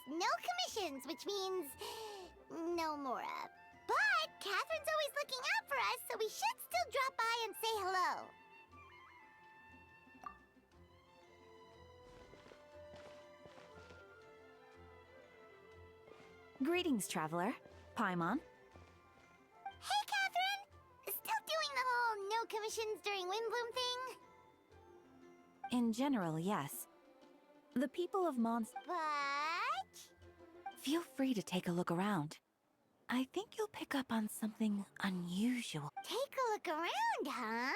no commissions, which means no Mora. But Catherine's always looking out for us, so we should still drop by and say hello. Greetings, traveler. Paimon. Hey, Catherine! Still doing the whole no commissions during Windbloom thing? In general, yes. The people of Mons... But... Feel free to take a look around. I think you'll pick up on something unusual. Take a look around, huh?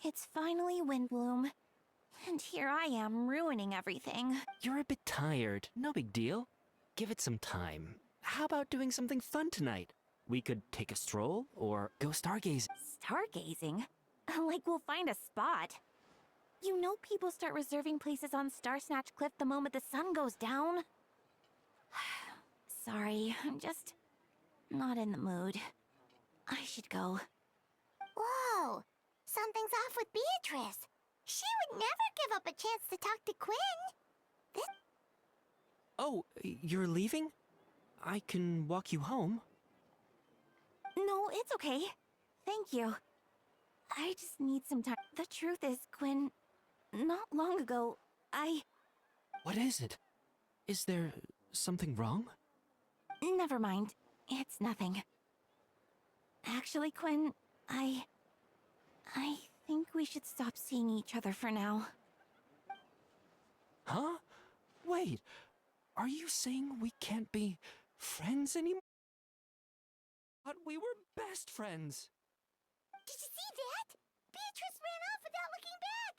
It's finally Windbloom. And here I am ruining everything. You're a bit tired. No big deal. Give it some time. How about doing something fun tonight? We could take a stroll or go stargazing. Stargazing? Like we'll find a spot. You know people start reserving places on Star Snatch Cliff the moment the sun goes down. Sorry, I'm just not in the mood. I should go. Whoa! Something's off with Beatrice. She would never give up a chance to talk to Quinn. Oh, you're leaving? I can walk you home. No, it's okay. Thank you. I just need some time. The truth is, Quinn, not long ago, What is it? Is there something wrong? Never mind. It's nothing. Actually, Quinn, I think we should stop seeing each other for now. Huh? Wait, are you saying we can't be friends anymore? But we were best friends. Did you see that? Beatrice ran off without looking back.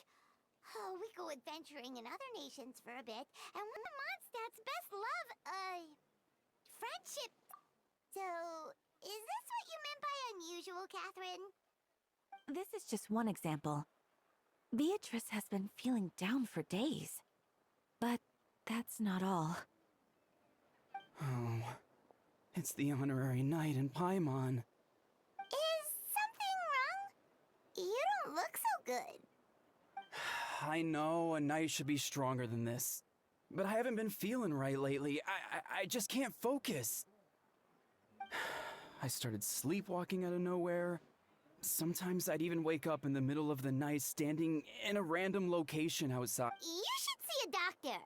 Oh, we go adventuring in other nations for a bit, and one of Mondstadt's best love, friendship. So, is this what you meant by unusual, Catherine? This is just one example. Beatrice has been feeling down for days. But that's not all. Oh, it's the honorary knight in Paimon. Is something wrong? You don't look so good. I know a knight should be stronger than this, but I haven't been feeling right lately. I just can't focus. I started sleepwalking out of nowhere. Sometimes I'd even wake up in the middle of the night standing in a random location outside. You should see a doctor.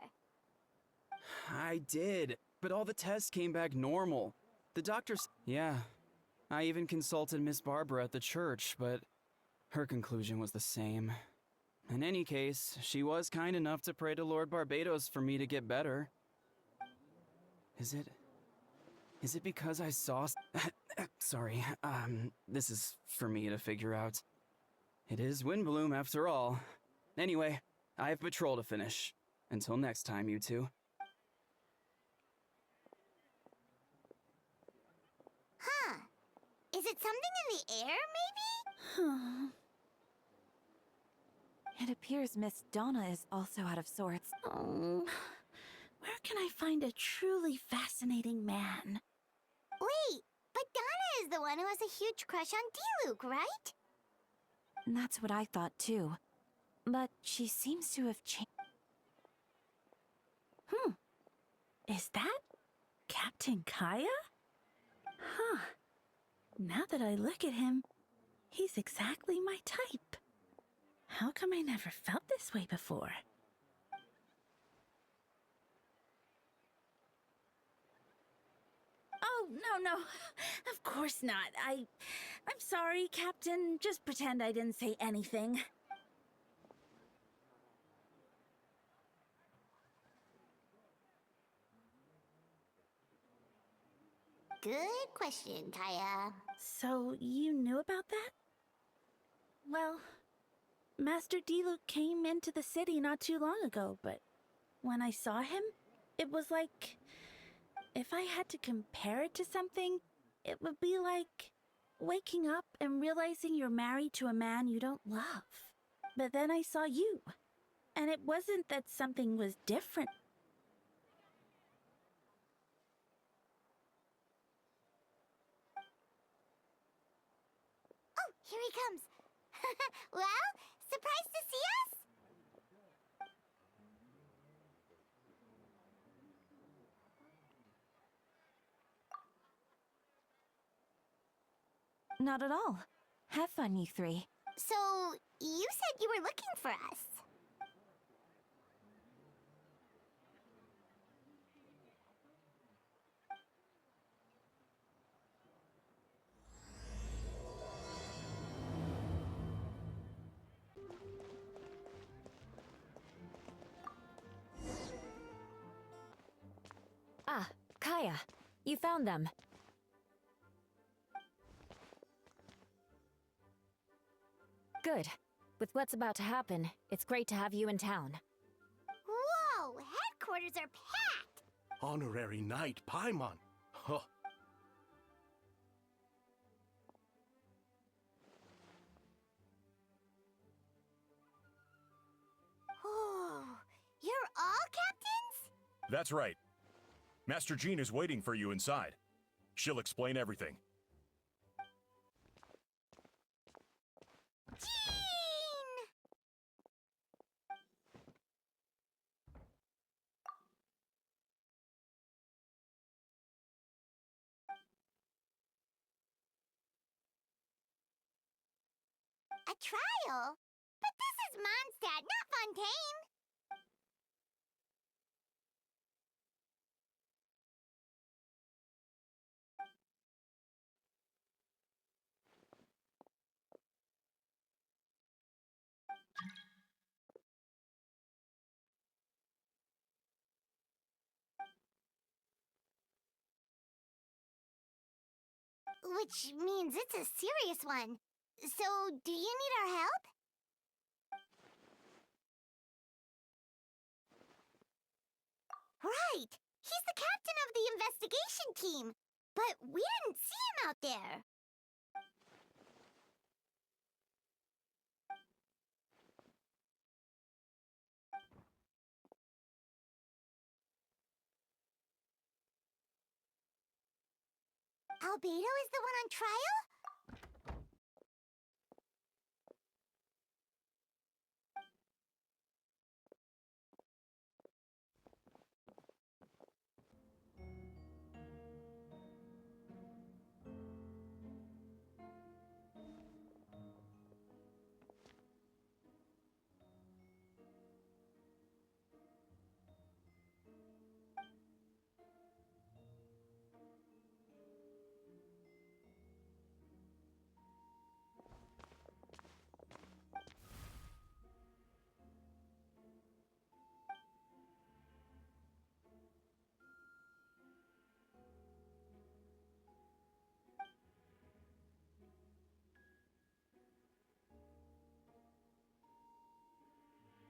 I did, but all the tests came back normal. The doctors... Yeah, I even consulted Miss Barbara at the church, but her conclusion was the same. In any case, she was kind enough to pray to Lord Barbados for me to get better. Is it because I saw... Sorry, this is for me to figure out. It is Windbloom after all. Anyway, I have patrol to finish. Until next time, you two. Huh. Is it something in the air, maybe? It appears Miss Donna is also out of sorts. Oh, where can I find a truly fascinating man? Wait, but Donna is the one who has a huge crush on Diluc, right? That's what I thought too. But she seems to have changed. Is that Captain Kaya? Huh. Now that I look at him, he's exactly my type. How come I never felt this way before? Oh, no. Of course not. I'm sorry, Captain. Just pretend I didn't say anything. Good question, Kaya. So, you knew about that? Well, Master Diluc came into the city not too long ago, but when I saw him, it was like... If I had to compare it to something, it would be like waking up and realizing you're married to a man you don't love. But then I saw you, and it wasn't that something was different. Oh, here he comes. Well, surprised to see us? Not at all. Have fun, you three. So, you said you were looking for us. Ah, Kaya, you found them. Good. With what's about to happen, it's great to have you in town. Whoa, headquarters are packed! Honorary Knight Paimon. Huh. Oh, you're all captains? That's right. Master Jean is waiting for you inside. She'll explain everything. Jean! A trial? But this is Mondstadt, not Fontaine! Which means it's a serious one. So, do you need our help? Right! He's the captain of the investigation team! But we didn't see him out there! Albedo is the one on trial?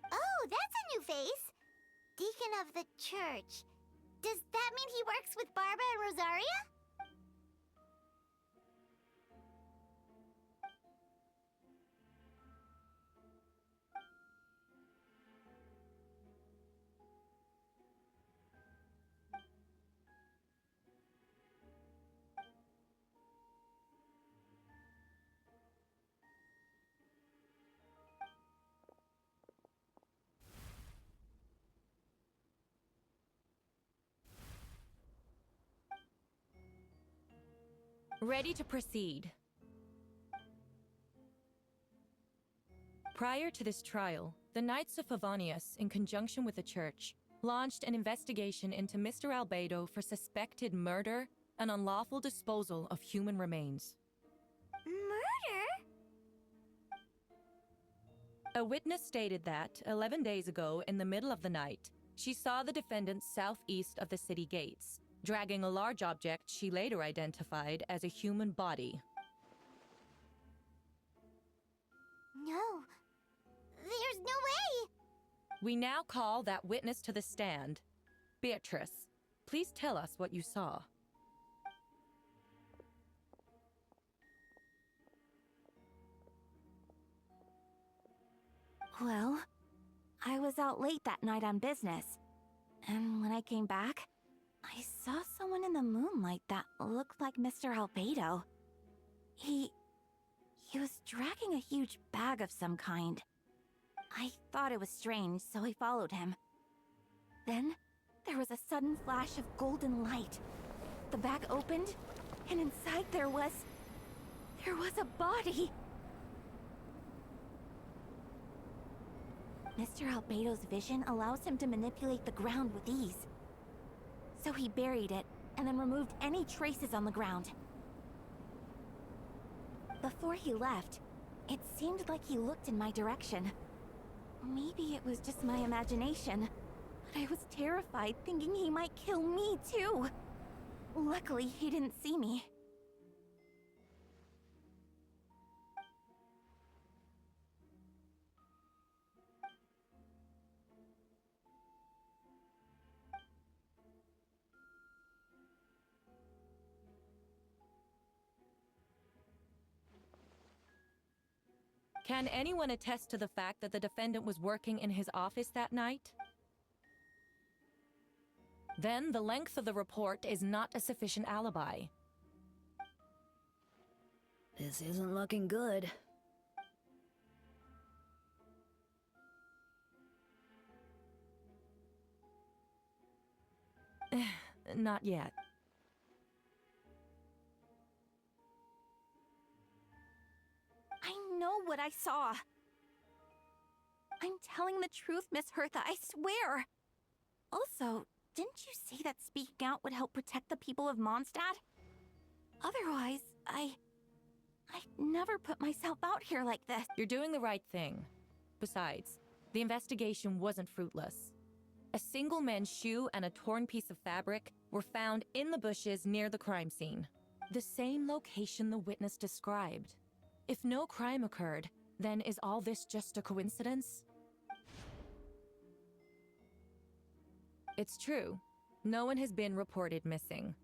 Oh, that's a new face! Deacon of the church. Does that mean he works with Barbara and Rosaria? Ready to proceed. Prior to this trial, the Knights of Favonius, in conjunction with the Church, launched an investigation into Mr. Albedo for suspected murder and unlawful disposal of human remains. Murder? A witness stated that, 11 days ago, in the middle of the night, she saw the defendant southeast of the city gates, dragging a large object she later identified as a human body. No. There's no way! We now call that witness to the stand. Beatrice, please tell us what you saw. Well, I was out late that night on business. And when I came back, I saw someone in the moonlight that looked like Mr. Albedo. He He was dragging a huge bag of some kind. I thought it was strange, so I followed him. Then, there was a sudden flash of golden light. The bag opened, and inside there was a body! Mr. Albedo's vision allows him to manipulate the ground with ease. So he buried it, and then removed any traces on the ground. Before he left, it seemed like he looked in my direction. Maybe it was just my imagination, but I was terrified thinking he might kill me too. Luckily, he didn't see me. Can anyone attest to the fact that the defendant was working in his office that night? Then the length of the report is not a sufficient alibi. This isn't looking good. Not yet. I know what I saw. I'm telling the truth, Miss Hertha, I swear. Also, didn't you say that speaking out would help protect the people of Mondstadt? Otherwise, I'd never put myself out here like this. You're doing the right thing. Besides, the investigation wasn't fruitless. A single men's shoe and a torn piece of fabric were found in the bushes near the crime scene. The same location the witness described. If no crime occurred, then is all this just a coincidence? It's true. No one has been reported missing.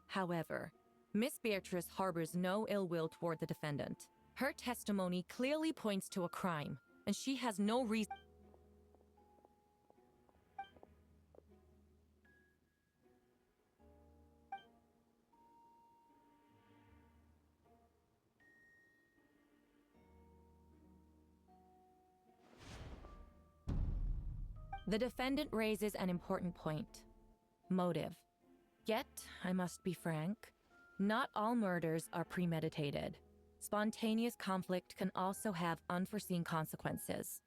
However, Miss Beatrice harbors no ill will toward the defendant. Her testimony clearly points to a crime, and she has no reason. The defendant raises an important point. Motive. Yet, I must be frank, not all murders are premeditated. Spontaneous conflict can also have unforeseen consequences.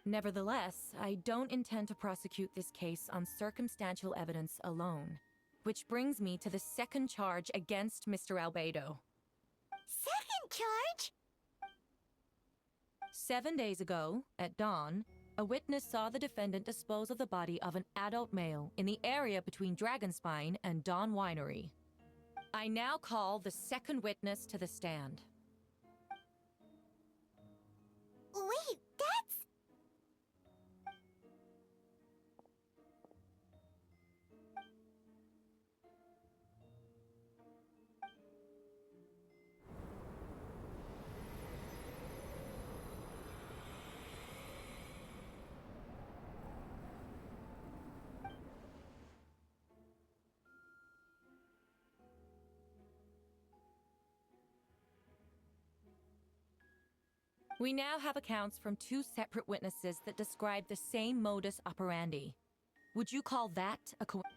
Nevertheless, I don't intend to prosecute this case on circumstantial evidence alone. Which brings me to the second charge against Mr. Albedo. Second charge? 7 days ago, at dawn, a witness saw the defendant dispose of the body of an adult male in the area between Dragonspine and Dawn Winery. I now call the second witness to the stand. Wait, that's... We now have accounts from two separate witnesses that describe the same modus operandi. Would you call that a coincidence?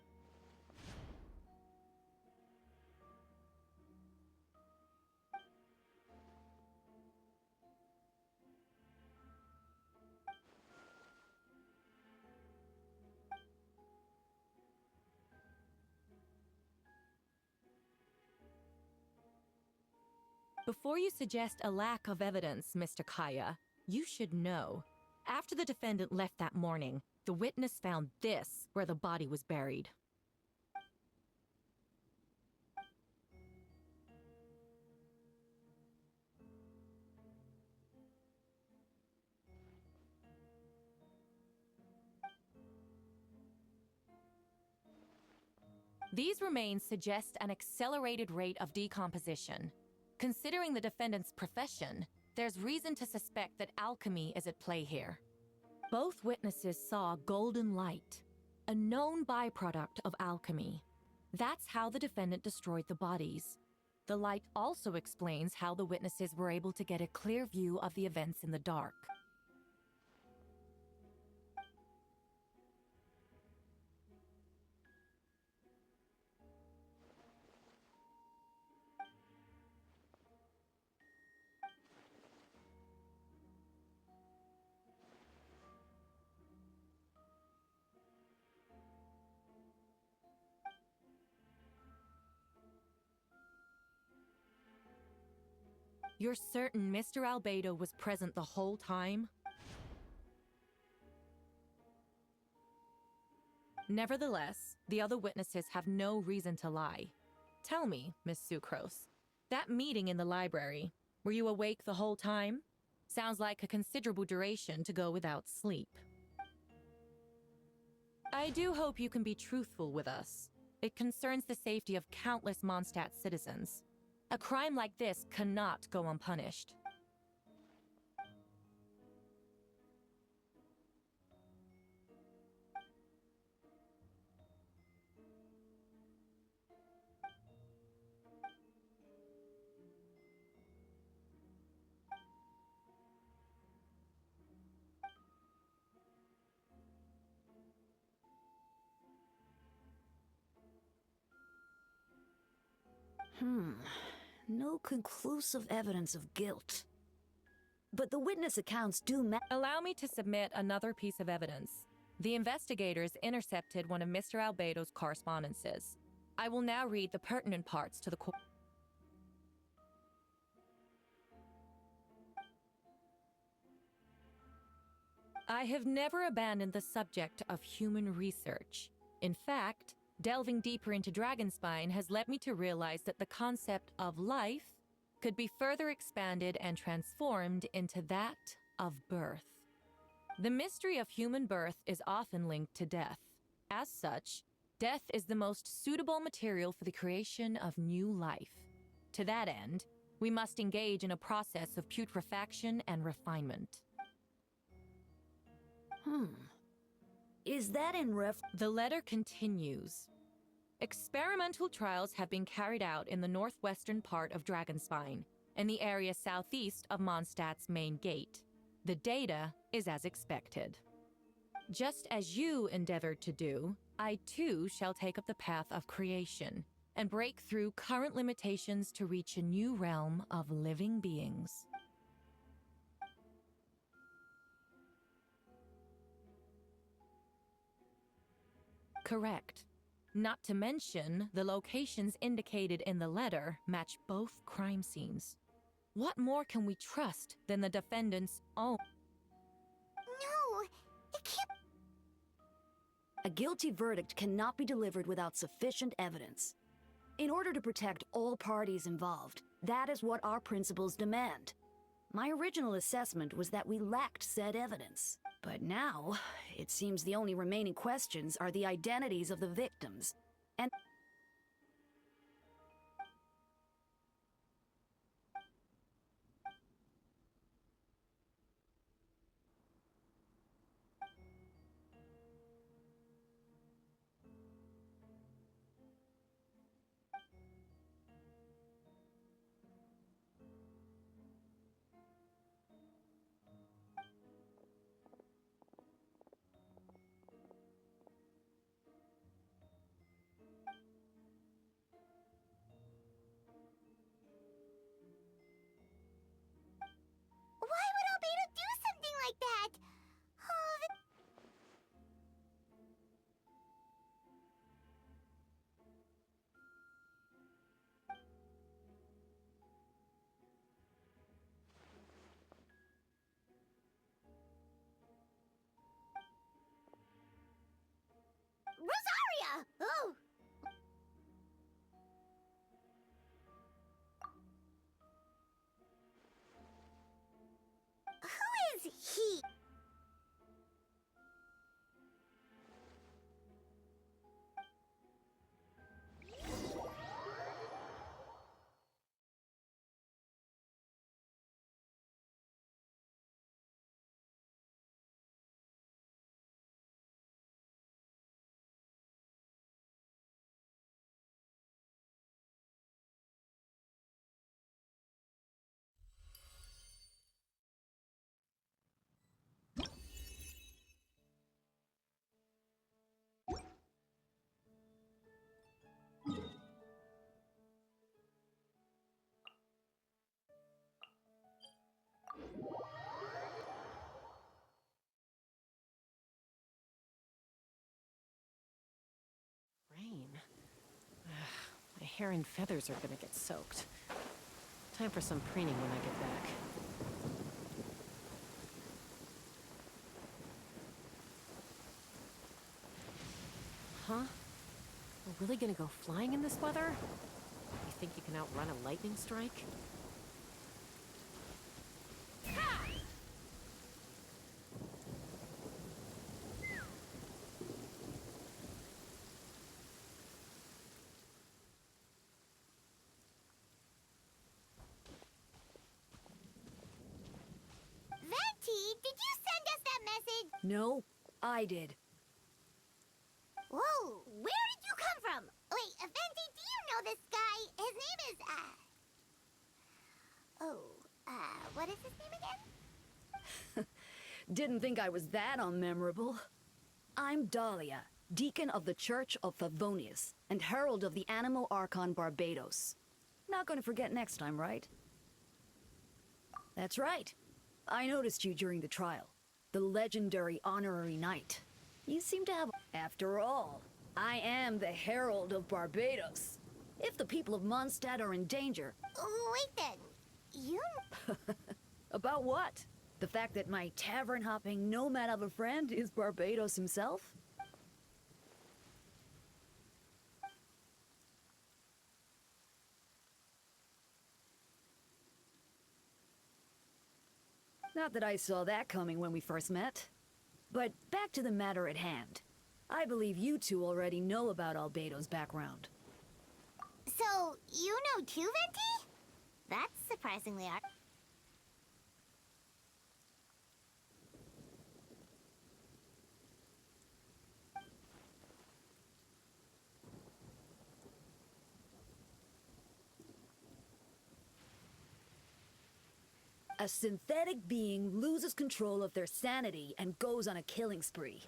Before you suggest a lack of evidence, Mr. Kaya, you should know. After the defendant left that morning, the witness found this where the body was buried. These remains suggest an accelerated rate of decomposition. Considering the defendant's profession, there's reason to suspect that alchemy is at play here. Both witnesses saw golden light, a known byproduct of alchemy. That's how the defendant destroyed the bodies. The light also explains how the witnesses were able to get a clear view of the events in the dark. You're certain Mr. Albedo was present the whole time? Nevertheless, the other witnesses have no reason to lie. Tell me, Miss Sucrose, that meeting in the library, were you awake the whole time? Sounds like a considerable duration to go without sleep. I do hope you can be truthful with us. It concerns the safety of countless Mondstadt citizens. A crime like this cannot go unpunished. No conclusive evidence of guilt. But the witness accounts do Allow me to submit another piece of evidence. The investigators intercepted one of Mr. Albedo's correspondences. I will now read the pertinent parts to the court. I have never abandoned the subject of human research. In fact, delving deeper into Dragonspine has led me to realize that the concept of life could be further expanded and transformed into that of birth. The mystery of human birth is often linked to death. As such, death is the most suitable material for the creation of new life. To that end, we must engage in a process of putrefaction and refinement. Is that in The letter continues. Experimental trials have been carried out in the northwestern part of Dragonspine, in the area southeast of Mondstadt's main gate. The data is as expected. Just as you endeavored to do, I too shall take up the path of creation, and break through current limitations to reach a new realm of living beings. Correct. Not to mention, the locations indicated in the letter match both crime scenes. What more can we trust than the defendant's own? No, it can't. A guilty verdict cannot be delivered without sufficient evidence. In order to protect all parties involved, that is what our principles demand. My original assessment was that we lacked said evidence. But now, it seems the only remaining questions are the identities of the victims, and hair and feathers are gonna get soaked. Time for some preening when I get back. Huh? We're really gonna go flying in this weather? You think you can outrun a lightning strike? Venti, did you send us that message? No, I did. Whoa, where did you come from? Wait, Venti, do you know this guy? His name is, what is his name again? Didn't think I was that unmemorable. I'm Dahlia, Deacon of the Church of Favonius, and Herald of the Animo Archon Barbados. Not gonna forget next time, right? That's right. I noticed you during the trial. The legendary honorary knight. You seem to have... After all, I am the Herald of Barbados. If the people of Mondstadt are in danger... Wait then, you... About what? The fact that my tavern-hopping nomad of a friend is Barbados himself? Not that I saw that coming when we first met. But back to the matter at hand. I believe you two already know about Albedo's background. So, you know too, Venti? That's surprisingly odd. A synthetic being loses control of their sanity and goes on a killing spree.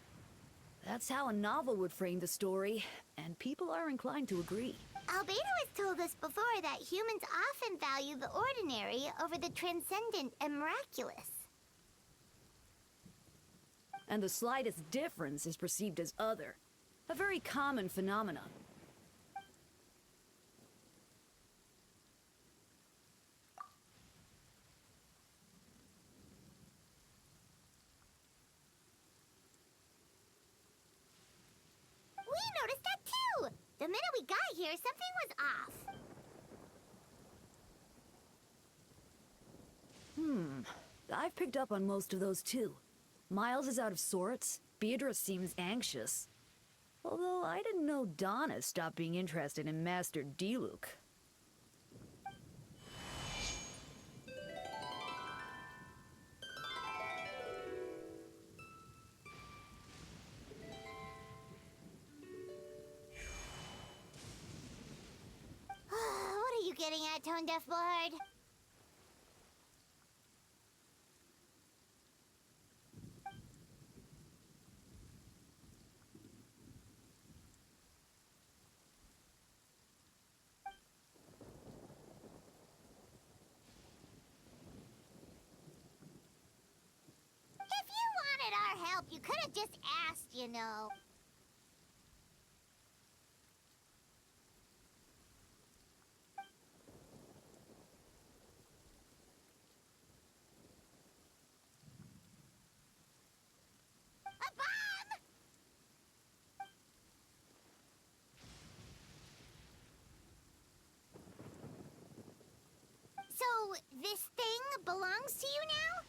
That's how a novel would frame the story, and people are inclined to agree. Albedo has told us before that humans often value the ordinary over the transcendent and miraculous. And the slightest difference is perceived as other. A very common phenomenon. We noticed that too! The minute we got here, something was off. I've picked up on most of those too. Miles is out of sorts. Beatrice seems anxious. Although I didn't know Donna stopped being interested in Master Diluc. What are you getting at, Tone Deaf Bard? If you wanted our help, you could have just asked, you know. A bomb! So, this thing belongs to you now?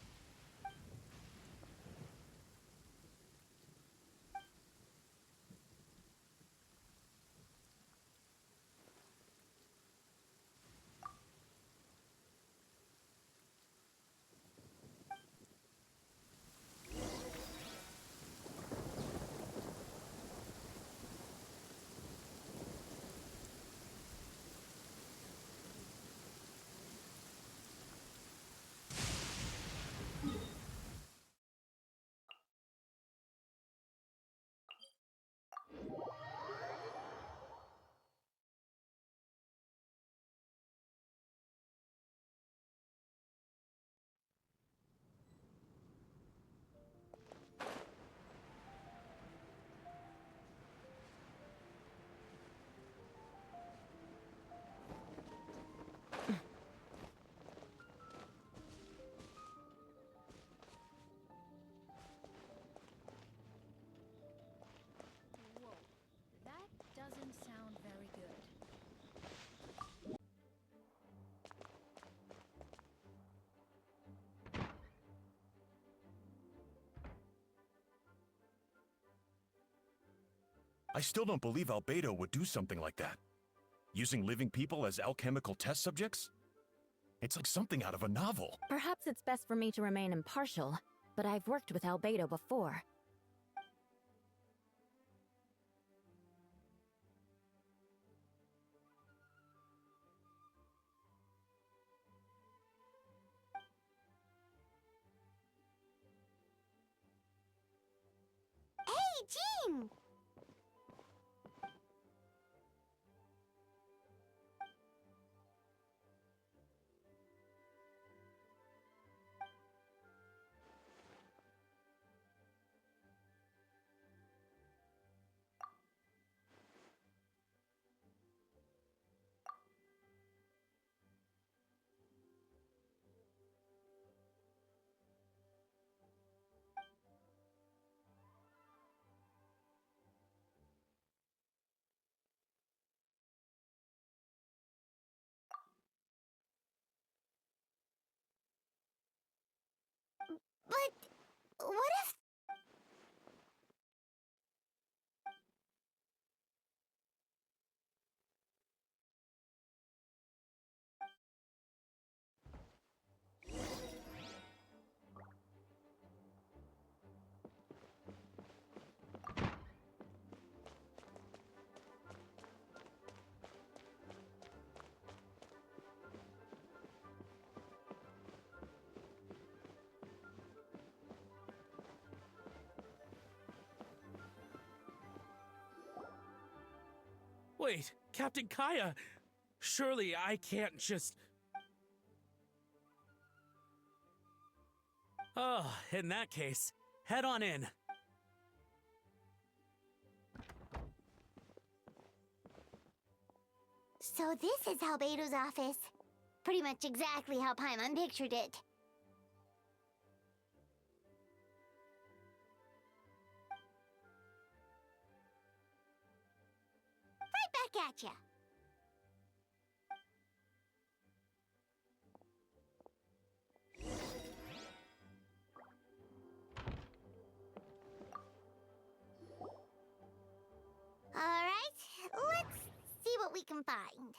I still don't believe Albedo would do something like that. Using living people as alchemical test subjects? It's like something out of a novel. Perhaps it's best for me to remain impartial, but I've worked with Albedo before. Hey, Jean! But what if... Wait, Captain Kaya! Surely I can't just... Oh, in that case, head on in. So this is Albedo's office. Pretty much exactly how Paimon pictured it. Right back at ya. Alright, let's see what we can find.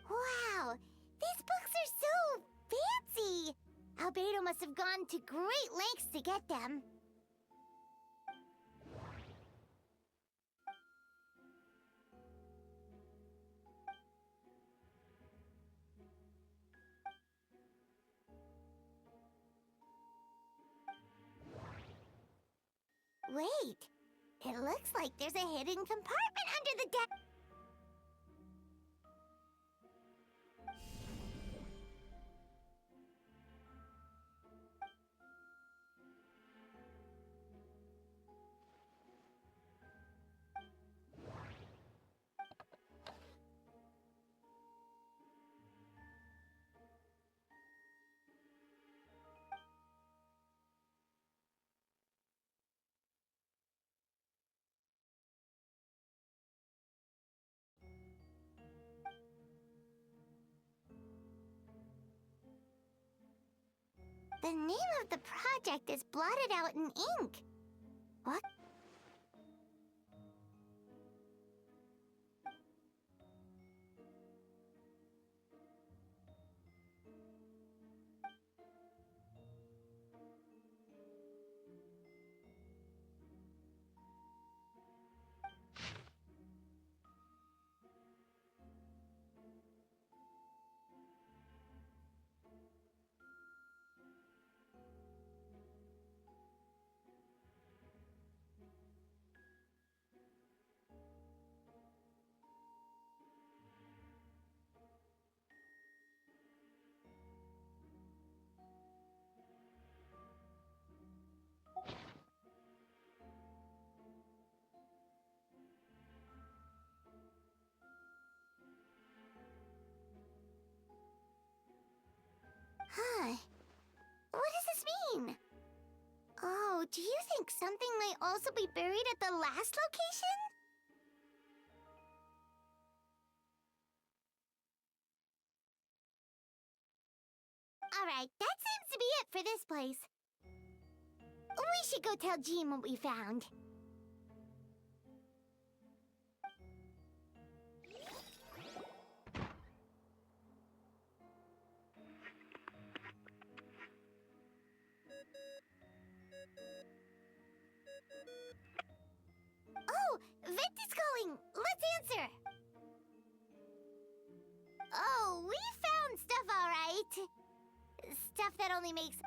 Wow, these books are so fancy! Albedo must have gone to great lengths to get them. Wait, it looks like there's a hidden compartment under the desk. The name of the project is blotted out in ink. What? think something might also be buried at the last location? Alright, that seems to be it for this place. We should go tell Jean what we found. Oh, Vent is calling! Let's answer! Oh, we found stuff, alright. Stuff that only makes...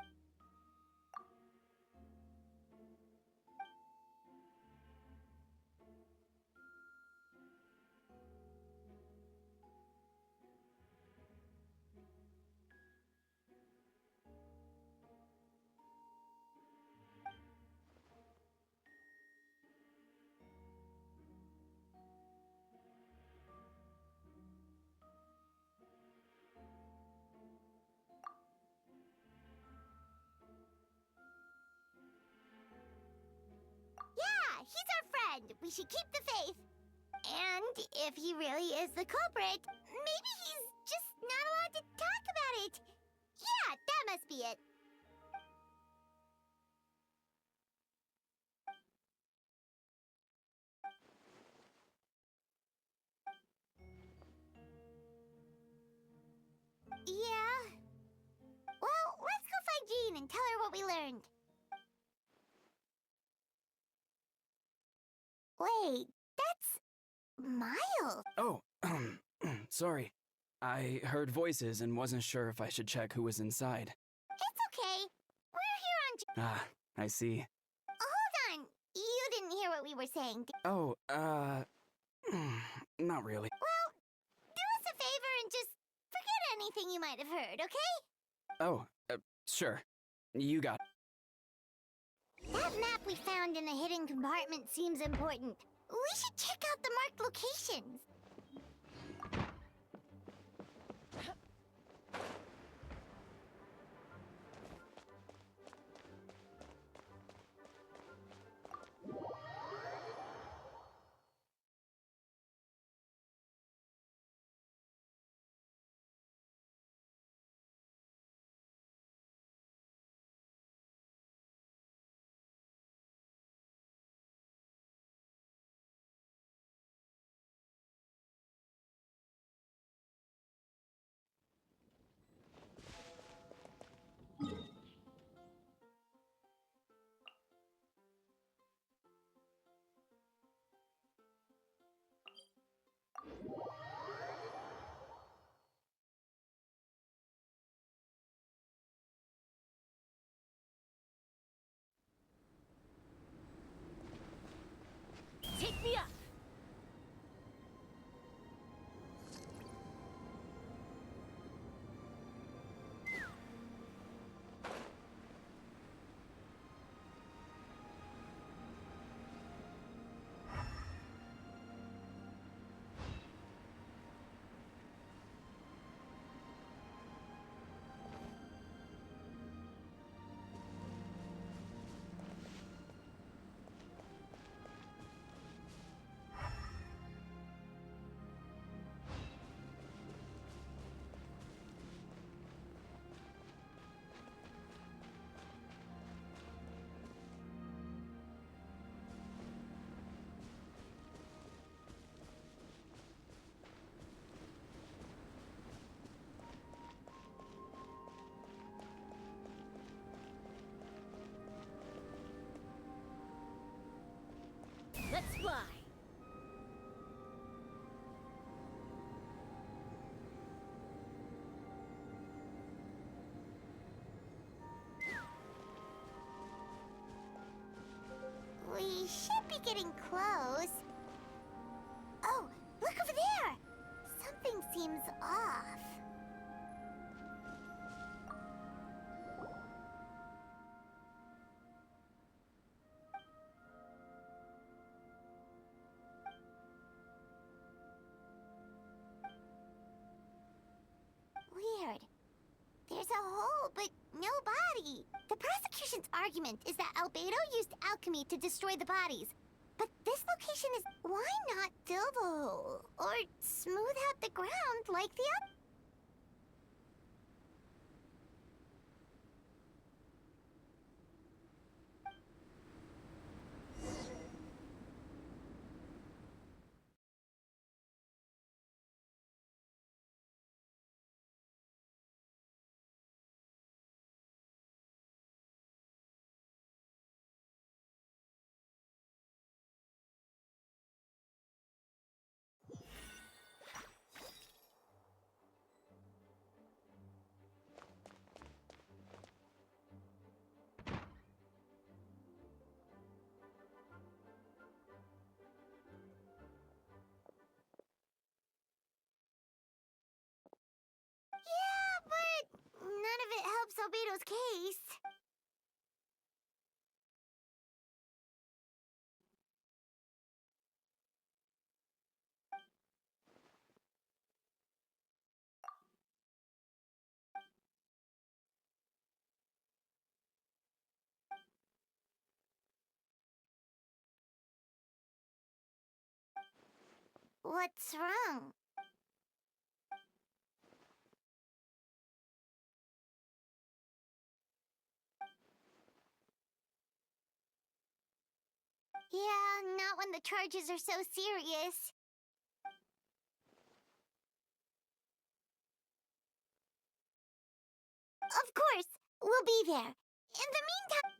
Yeah, he's our friend. We should keep the faith. And if he really is the culprit, maybe he's just not allowed to talk about it. Yeah, that must be it. Yeah. Well, let's go find Jean and tell her what we learned. Wait, that's Miles. Oh, sorry. I heard voices and wasn't sure if I should check who was inside. It's okay. We're here on... Ah, I see. Hold on. You didn't hear what we were saying. Oh, not really. Well, do us a favor and just forget anything you might have heard, okay? Oh, sure. You got it. That map we found in the hidden compartment seems important. We should check out the marked locations. Take me up! Let's fly! We should be getting close. Oh, look over there! Something seems off. Weird. There's a hole, but no body. The prosecution's argument is that Albedo used alchemy to destroy the bodies. But this location is... Why not double? Or smooth out the ground like the other? Yeah, but none of it helps Albedo's case. What's wrong? Yeah, not when the charges are so serious. Of course, we'll be there. In the meantime...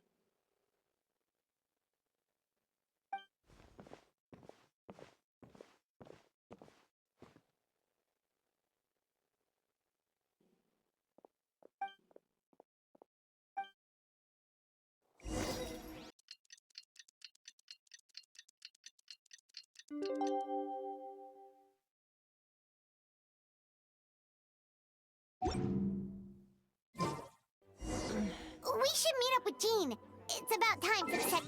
We should meet up with Jean. It's about time for the sec...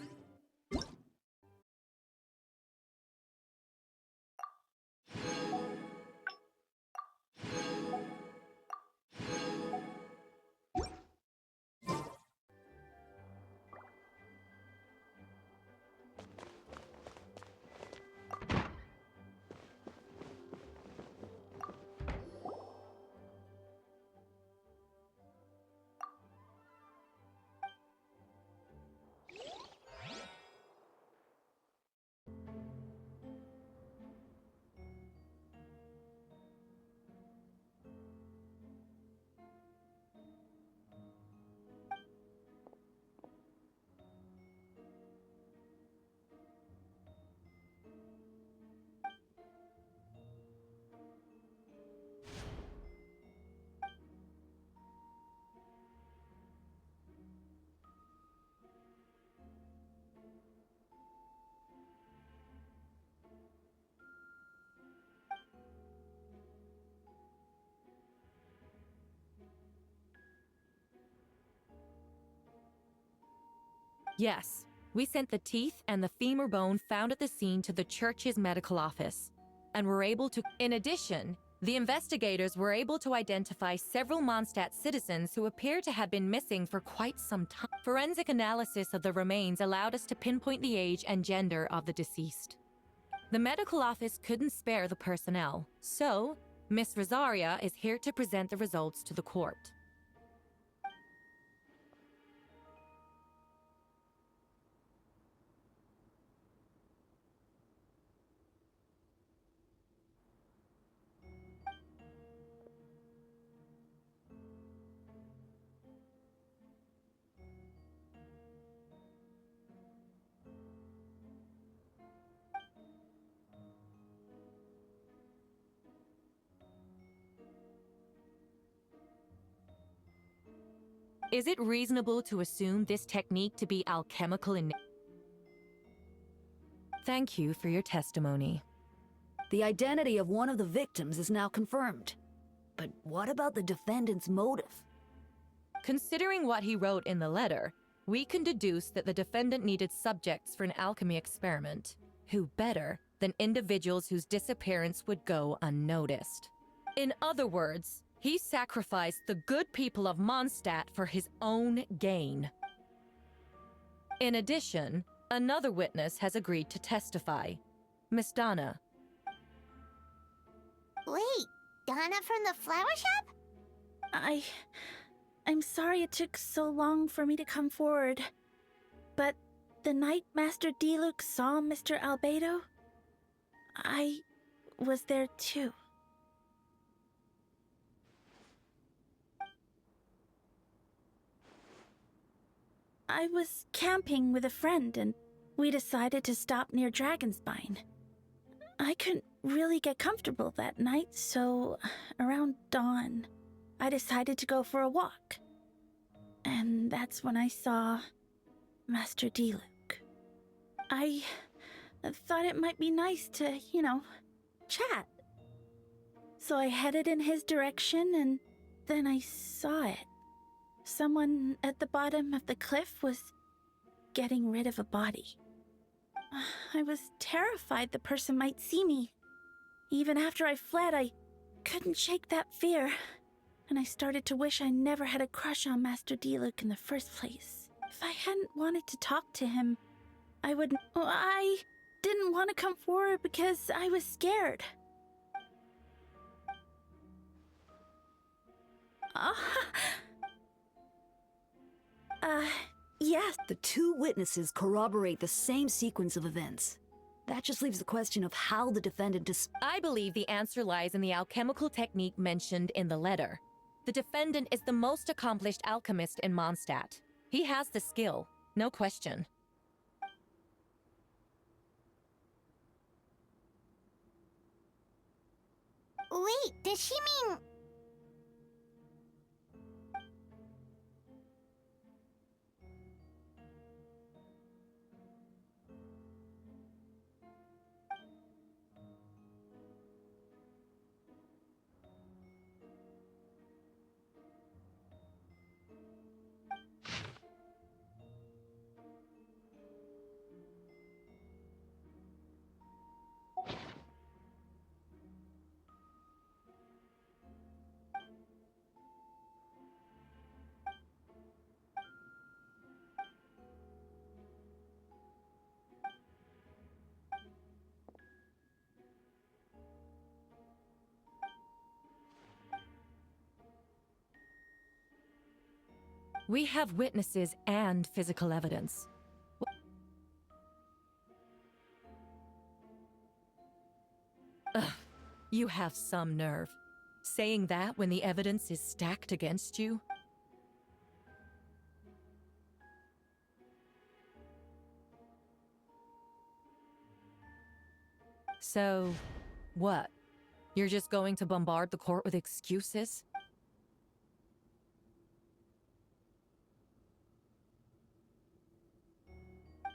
Yes, we sent the teeth and the femur bone found at the scene to the church's medical office, and were able to... In addition, the investigators were able to identify several Mondstadt citizens who appear to have been missing for quite some time. Forensic analysis of the remains allowed us to pinpoint the age and gender of the deceased. The medical office couldn't spare the personnel, so Miss Rosaria is here to present the results to the court. Is it reasonable to assume this technique to be alchemical in nature? Thank you for your testimony. The identity of one of the victims is now confirmed. But what about the defendant's motive? Considering what he wrote in the letter, we can deduce that the defendant needed subjects for an alchemy experiment. Who better than individuals whose disappearance would go unnoticed? In other words, He sacrificed the good people of Mondstadt for his own gain. In addition, another witness has agreed to testify. Miss Donna. Wait, Donna from the flower shop? I'm sorry it took so long for me to come forward. But the night Master Diluc saw Mr. Albedo, I was there too. I was camping with a friend and we decided to stop near Dragonspine. I couldn't really get comfortable that night, so around dawn, I decided to go for a walk. And that's when I saw Master Diluc. I thought it might be nice to, chat. So I headed in his direction and then I saw it. Someone at the bottom of the cliff was getting rid of a body. I was terrified the person might see me. Even after I fled, I couldn't shake that fear. And I started to wish I never had a crush on Master Diluc in the first place. If I hadn't wanted to talk to him, I didn't want to come forward because I was scared. Yes, the two witnesses corroborate the same sequence of events. That just leaves the question of how the defendant I believe the answer lies in the alchemical technique mentioned in the letter. The defendant is the most accomplished alchemist in Mondstadt. He has the skill, no question. Wait, does she mean... We have witnesses and physical evidence. Ugh, you have some nerve. Saying that when the evidence is stacked against you? So, what? You're just going to bombard the court with excuses?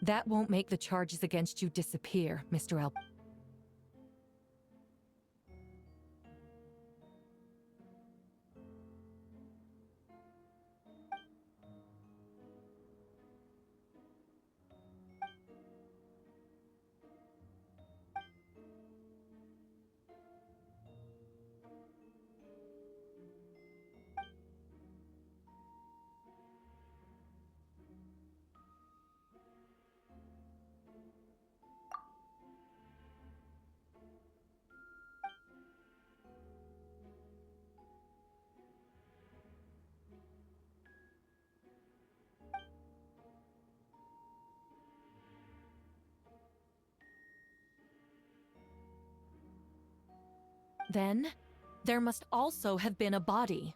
That won't make the charges against you disappear, Mr. L. Then, there must also have been a body.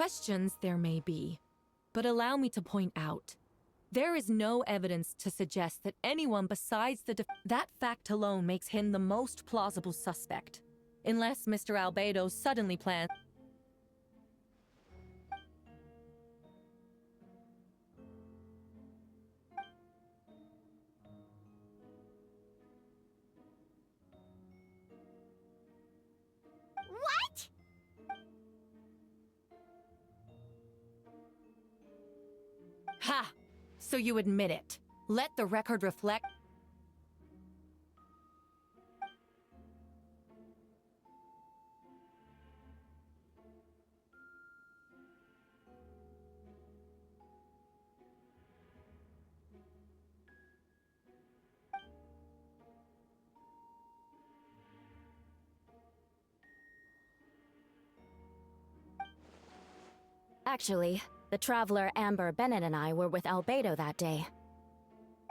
Questions there may be, but allow me to point out. There is no evidence to suggest that anyone besides that fact alone makes him the most plausible suspect. Unless Mr. Albedo suddenly plans... What? Ha! So you admit it. Let the record reflect... Actually, the traveler Amber Bennett and I were with Albedo that day.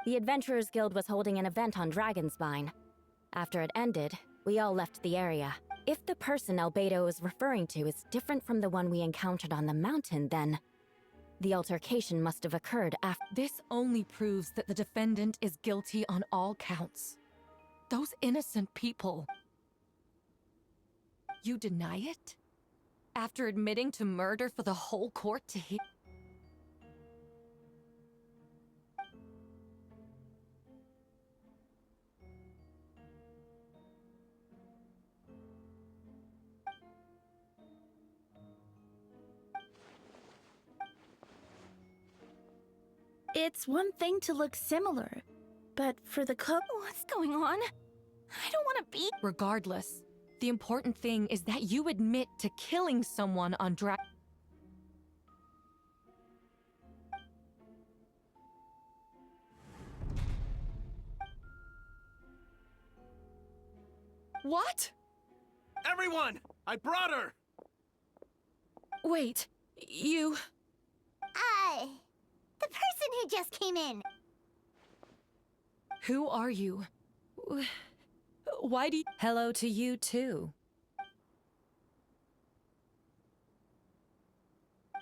The Adventurers Guild was holding an event on Dragonspine. After it ended, we all left the area. If the person Albedo is referring to is different from the one we encountered on the mountain, then the altercation must have occurred after. This only proves that the defendant is guilty on all counts. Those innocent people. You deny it? After admitting to murder for the whole court to hear? It's one thing to look similar, but for the cook... What's going on? I don't want to be... Regardless, the important thing is that you admit to killing someone on What? Everyone! I brought her! Wait, you... The person who just came in. Who are you? Why do you... Hello to you, too.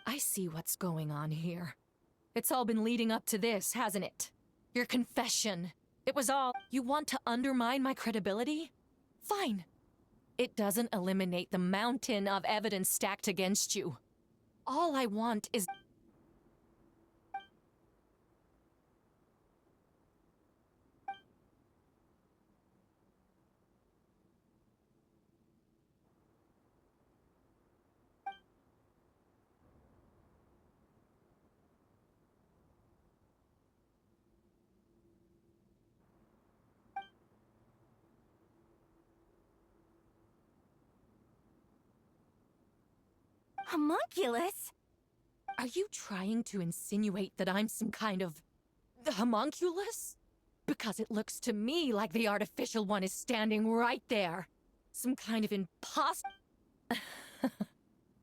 I see what's going on here. It's all been leading up to this, hasn't it? Your confession. It was all... You want to undermine my credibility? Fine. It doesn't eliminate the mountain of evidence stacked against you. All I want is... Homunculus? Are you trying to insinuate that I'm some kind of... homunculus? Because it looks to me like the artificial one is standing right there. Some kind of imposter...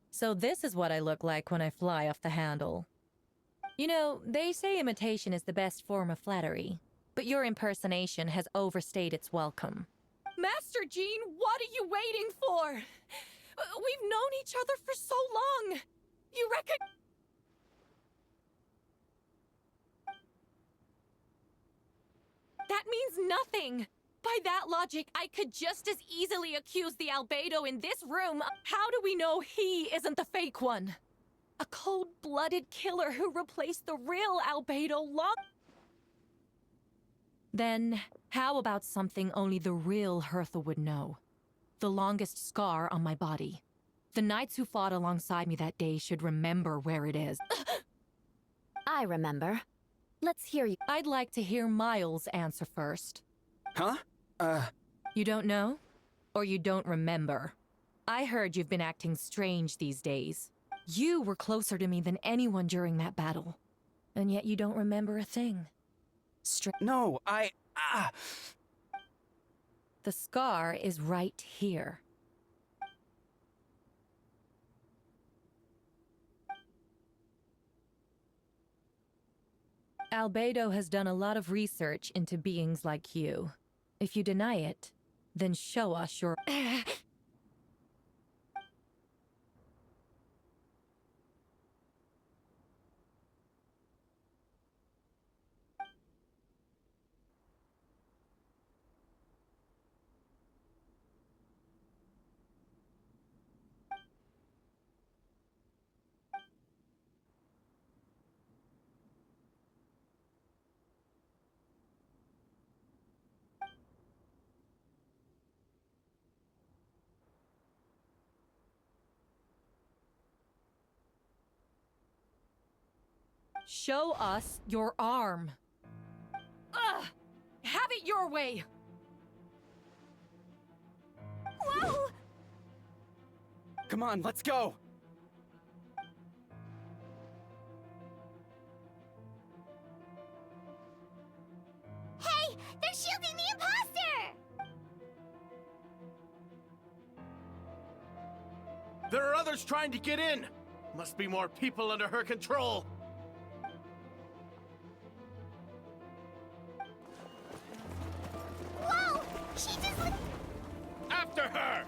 So this is what I look like when I fly off the handle. You know, they say imitation is the best form of flattery, but your impersonation has overstayed its welcome. Master Jean, what are you waiting for? We've known each other for so long. You reckon... That means nothing. By that logic, I could just as easily accuse the Albedo in this room. How do we know he isn't the fake one? A cold-blooded killer who replaced the real Albedo long... Then, how about something only the real Hertha would know? The longest scar on my body. The knights who fought alongside me that day should remember where it is. I remember. Let's hear you. I'd like to hear Miles answer first. Huh? You don't know? Or you don't remember? I heard you've been acting strange these days. You were closer to me than anyone during that battle. And yet you don't remember a thing. No, The scar is right here. Albedo has done a lot of research into beings like you. If you deny it, then show us your... Show us your arm. Ugh! Have it your way! Whoa! Come on, let's go! Hey, they're shielding the imposter! There are others trying to get in! Must be more people under her control! Whoa! She just... After her!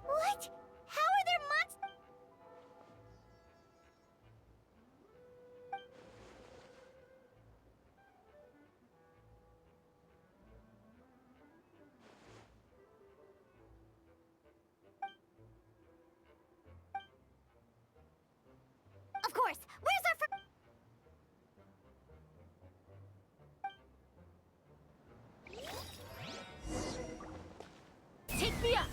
What? How are there monsters? Of course. Where's our Take me up!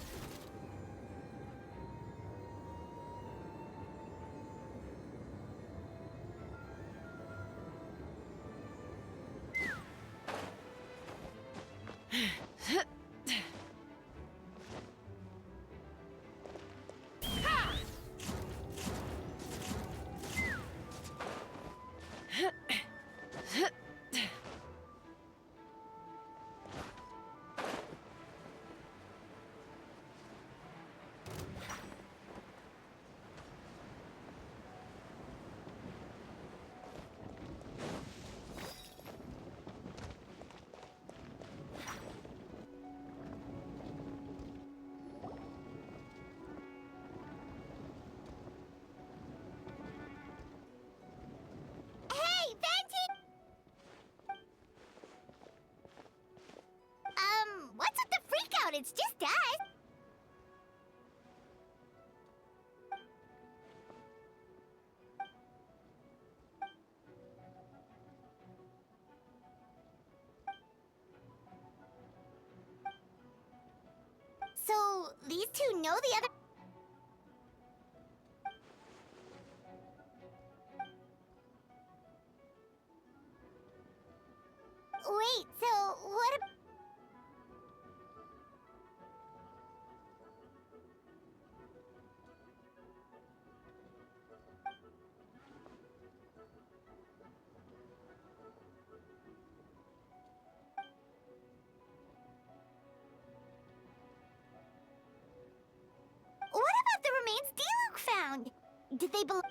Hey, Venty! What's with the freak out? It's just us. So, these two know the other... Wait, so what ab- What about the remains Diluc found? Did they belong?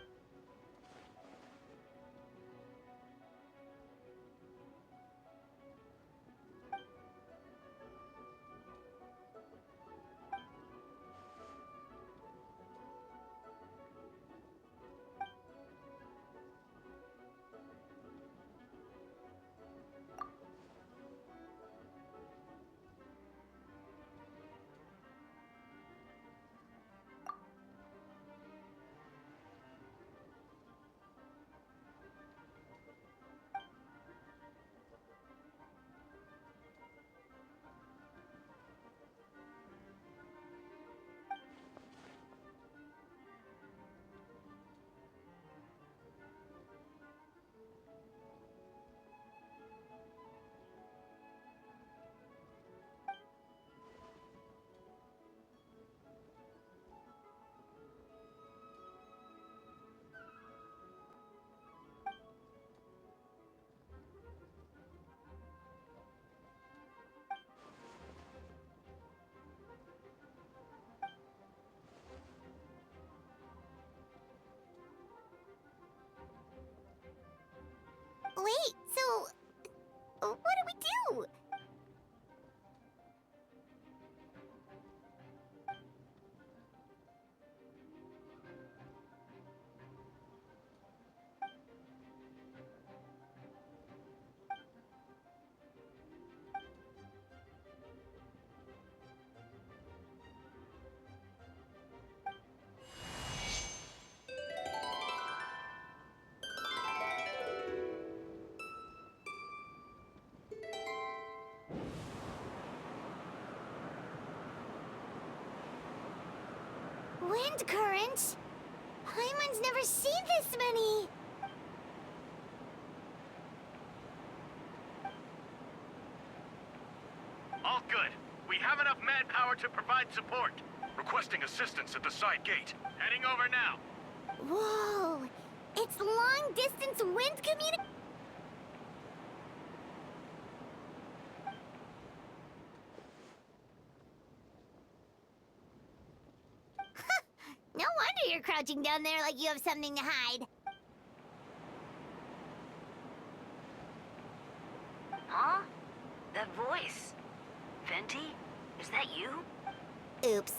wind current. Paimon's never seen this many. All good. We have enough manpower to provide support. Requesting assistance at the side gate. Heading over now. Whoa! It's long-distance wind communication. No wonder you're crouching down there like you have something to hide. Huh? That voice. Venti? Is that you? Oops.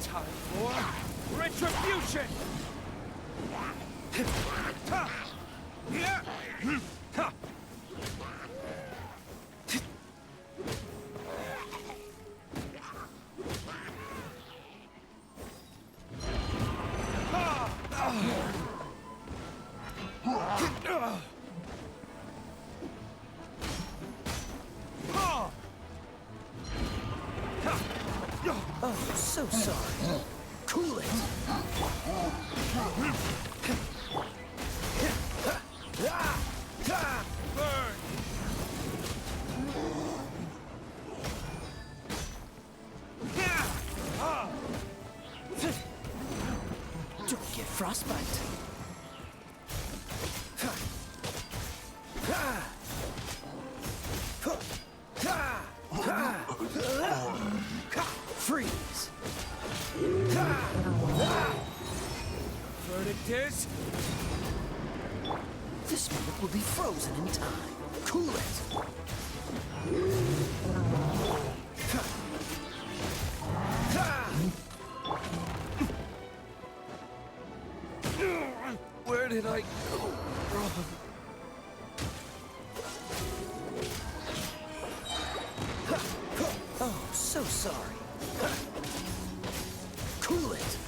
Time for retribution! Oh, so sorry. Cool it. Burn! Don't get frostbite. Freeze. Verdict is... This moment will be frozen in time. Cool it. Where did I go wrong? Oh, so sorry. Cool it.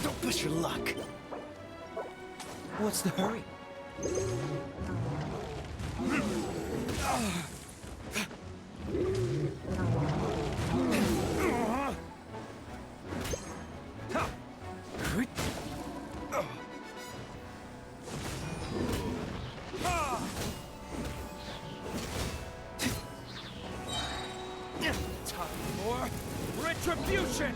Don't push your luck. What's the hurry? Time for retribution!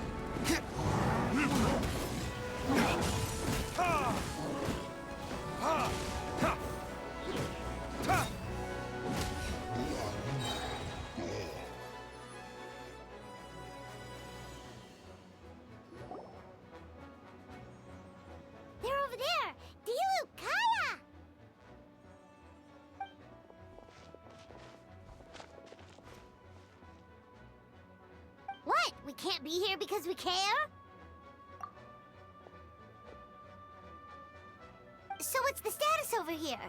They're over there! Dilu, Kaya! What? We can't be here because we care? So what's the status over here?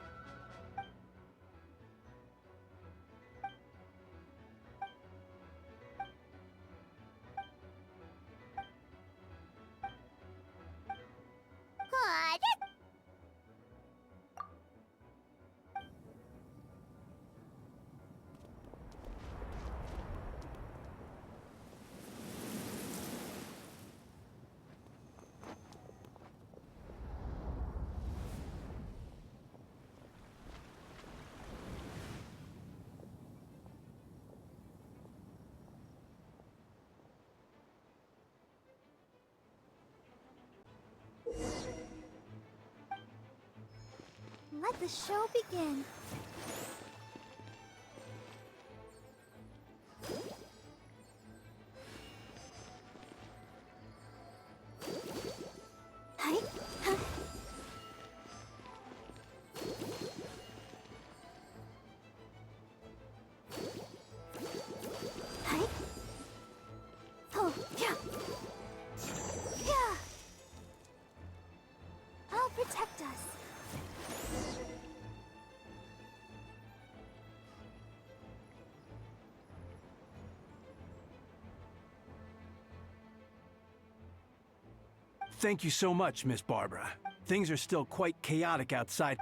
Let the show begin. Hi. Huh? Hi. Oh, yeah. Yeah. I'll protect us. Thank you so much, Miss Barbara. Things are still quite chaotic outside.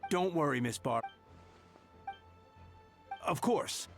Don't worry, Miss Barbara. Of course.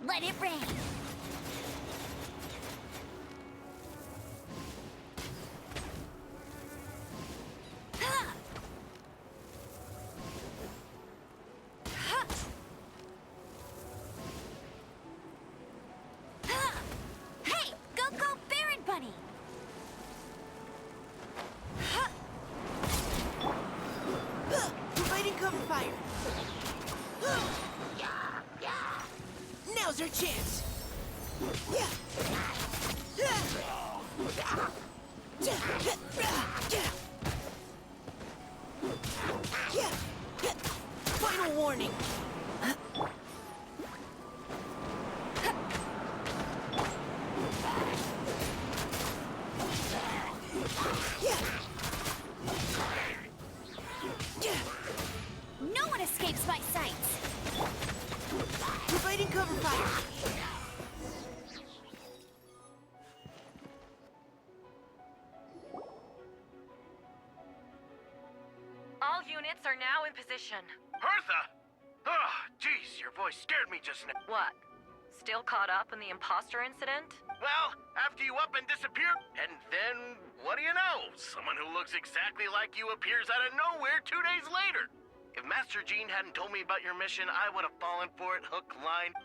Let it rain. Hey, go Baron Bunny. Providing cover fire. Now's our chance. warning. No one escapes my sights. Providing cover fire. All units are now in position. Hertha! Oh, jeez, your voice scared me just now. What? Still caught up in the imposter incident? Well, after you up and disappear, and then, what do you know? Someone who looks exactly like you appears out of nowhere 2 days later. If Master Jean hadn't told me about your mission, I would have fallen for it hook, line.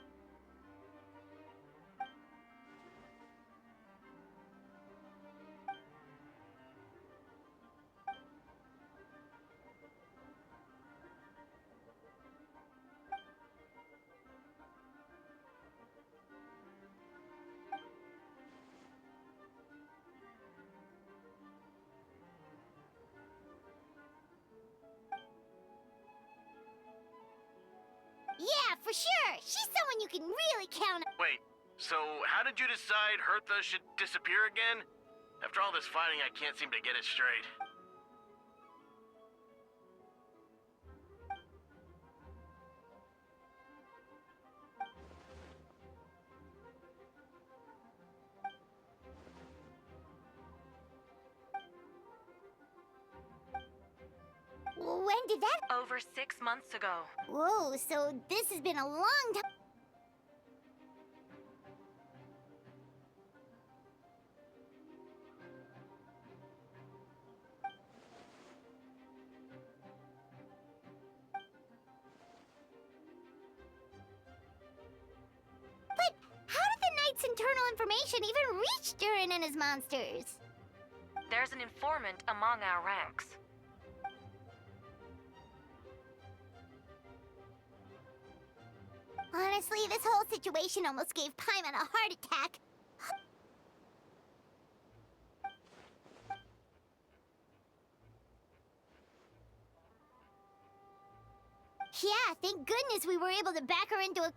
Yeah, for sure. She's someone you can really count on. Wait, so how did you decide Hertha should disappear again? After all this fighting, I can't seem to get it straight. When did that? Over 6 months ago. Whoa, so this has been a long time. But how did the Knight's internal information even reach Durin and his monsters? There's an informant among our ranks. Honestly, this whole situation almost gave Paimon a heart attack. Yeah, thank goodness we were able to back her into a...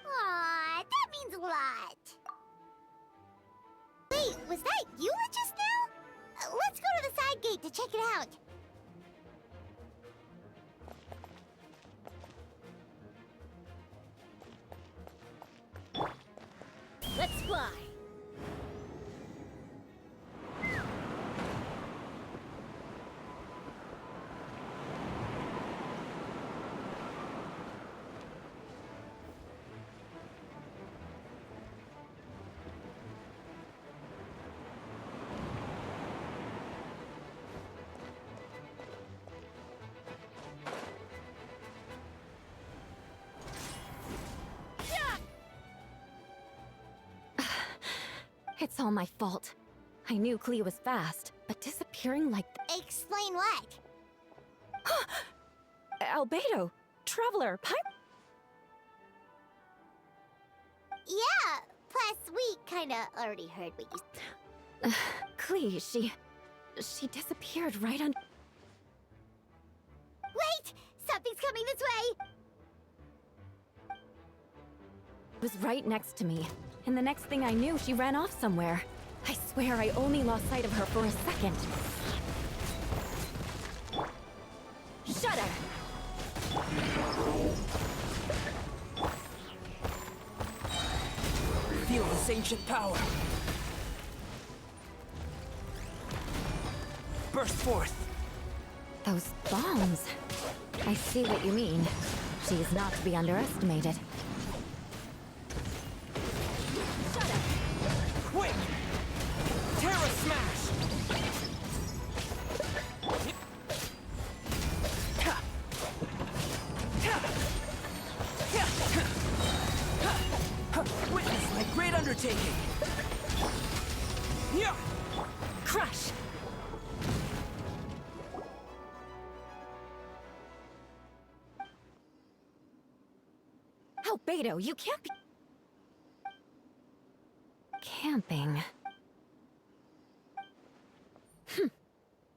Aw, that means a lot. Wait, was that Eula just now? Let's go to the side gate to check it out. Let's fly. It's all my fault. I knew Klee was fast, but disappearing like Explain what? Albedo, Traveler, Yeah, plus we kinda already heard what you... Klee, she disappeared right on. Wait! Something's coming this way! Was right next to me, and the next thing I knew, she ran off somewhere. I swear I only lost sight of her for a second. Shudder! Feel this ancient power. Burst forth. Those bombs. I see what you mean. She's not to be underestimated. Quick! Terra Smash! Witness my great undertaking! Yeah! Crush! Albedo, you can't be... Camping.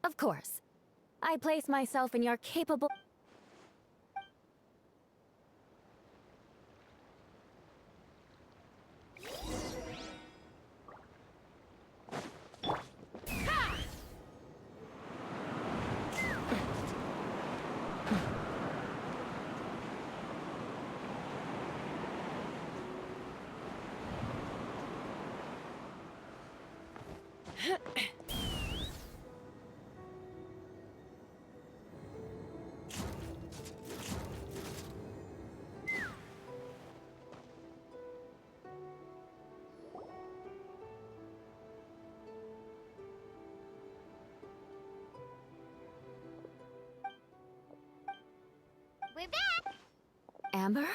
Of course. I place myself in your capable... We're back! Amber?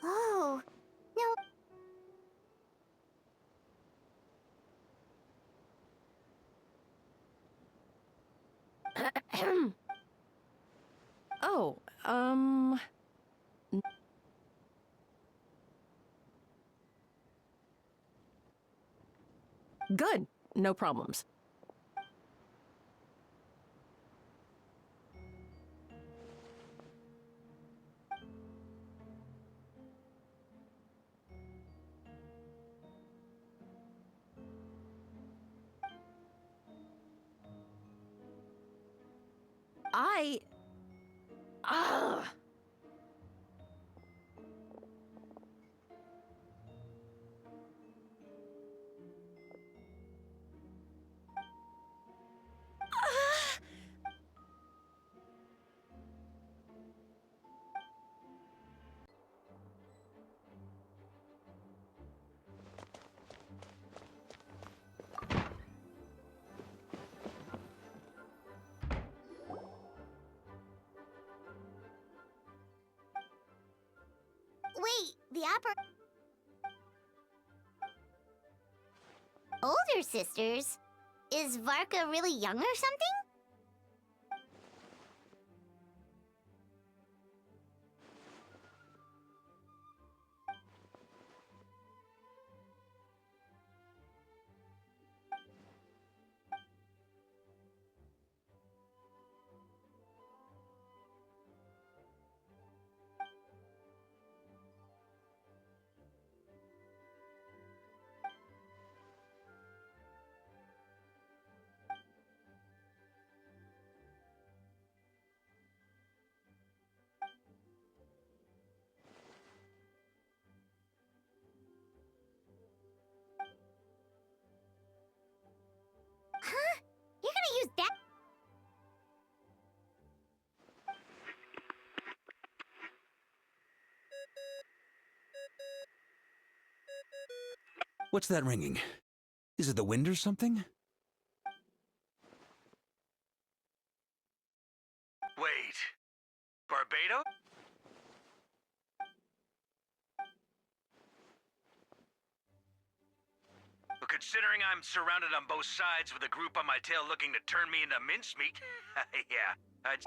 Oh, no. Oh, good. No problems. Ugh. Wait, the older sisters? Is Varka really young or something? Huh? You're gonna use that? What's that ringing? Is it the wind or something? Wait. Barbados? Well, considering I'm surrounded on both sides with a group on my tail looking to turn me into mincemeat, yeah, I'd...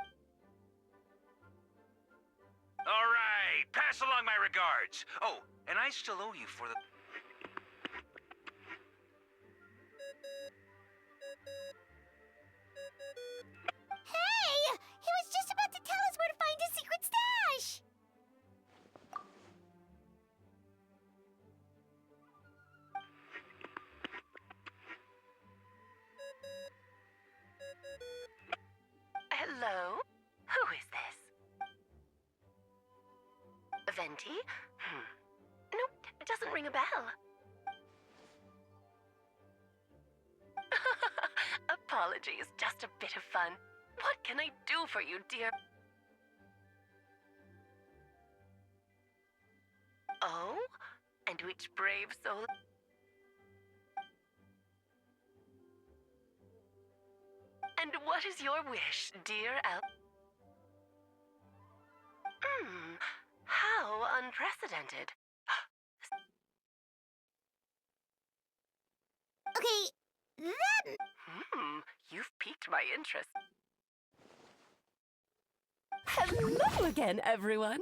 All right, pass along my regards. Oh, and I still owe you for the... Hey! He was just about to tell us where to find his secret stash! Hello? Who is this? Venti? Nope, it doesn't ring a bell. Apologies, just a bit of fun. What can I do for you, dear? Oh? And which brave soul? And what is your wish, dear Al? How unprecedented. Okay, then... You've piqued my interest. Hello again, everyone!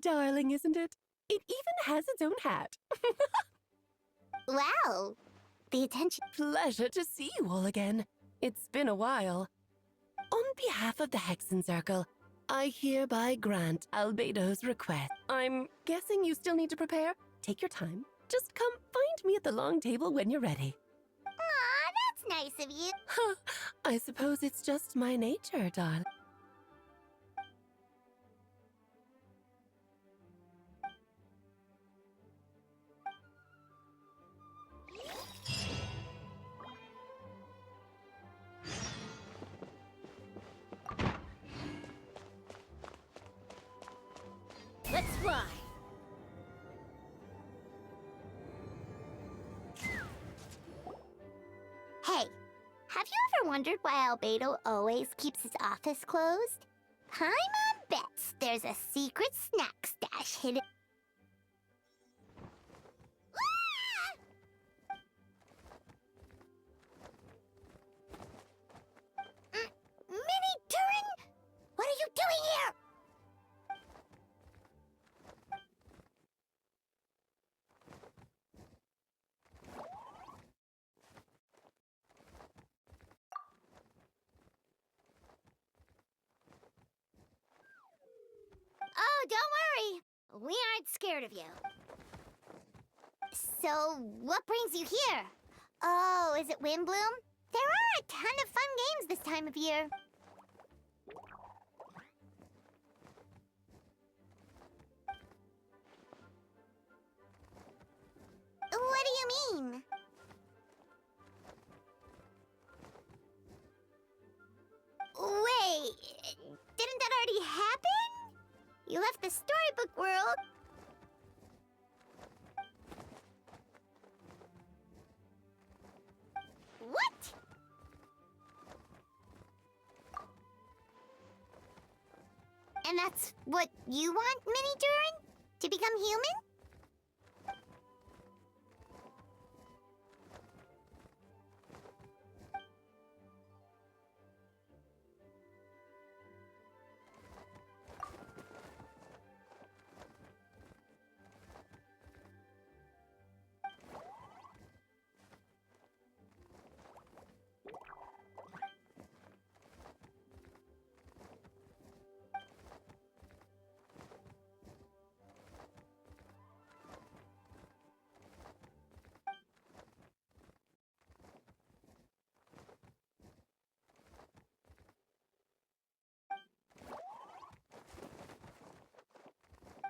Darling, isn't it? It even has its own hat. Wow, the attention... Pleasure to see you all again. It's been a while. On behalf of the Hexen Circle, I hereby grant Albedo's request. I'm guessing you still need to prepare? Take your time. Just come find me at the long table when you're ready. Aw, that's nice of you. I suppose it's just my nature, darling. Let's fly. Hey, have you ever wondered why Albedo always keeps his office closed? Paimon bets there's a secret snack stash hidden. Mini Turin, what are you doing here? Oh, don't worry. We aren't scared of you. So, what brings you here? Oh, is it Windbloom? There are a ton of fun games this time of year. What do you mean? Wait, didn't that already happen? You left the storybook world. What? And that's what you want, Mini Durin? To become human?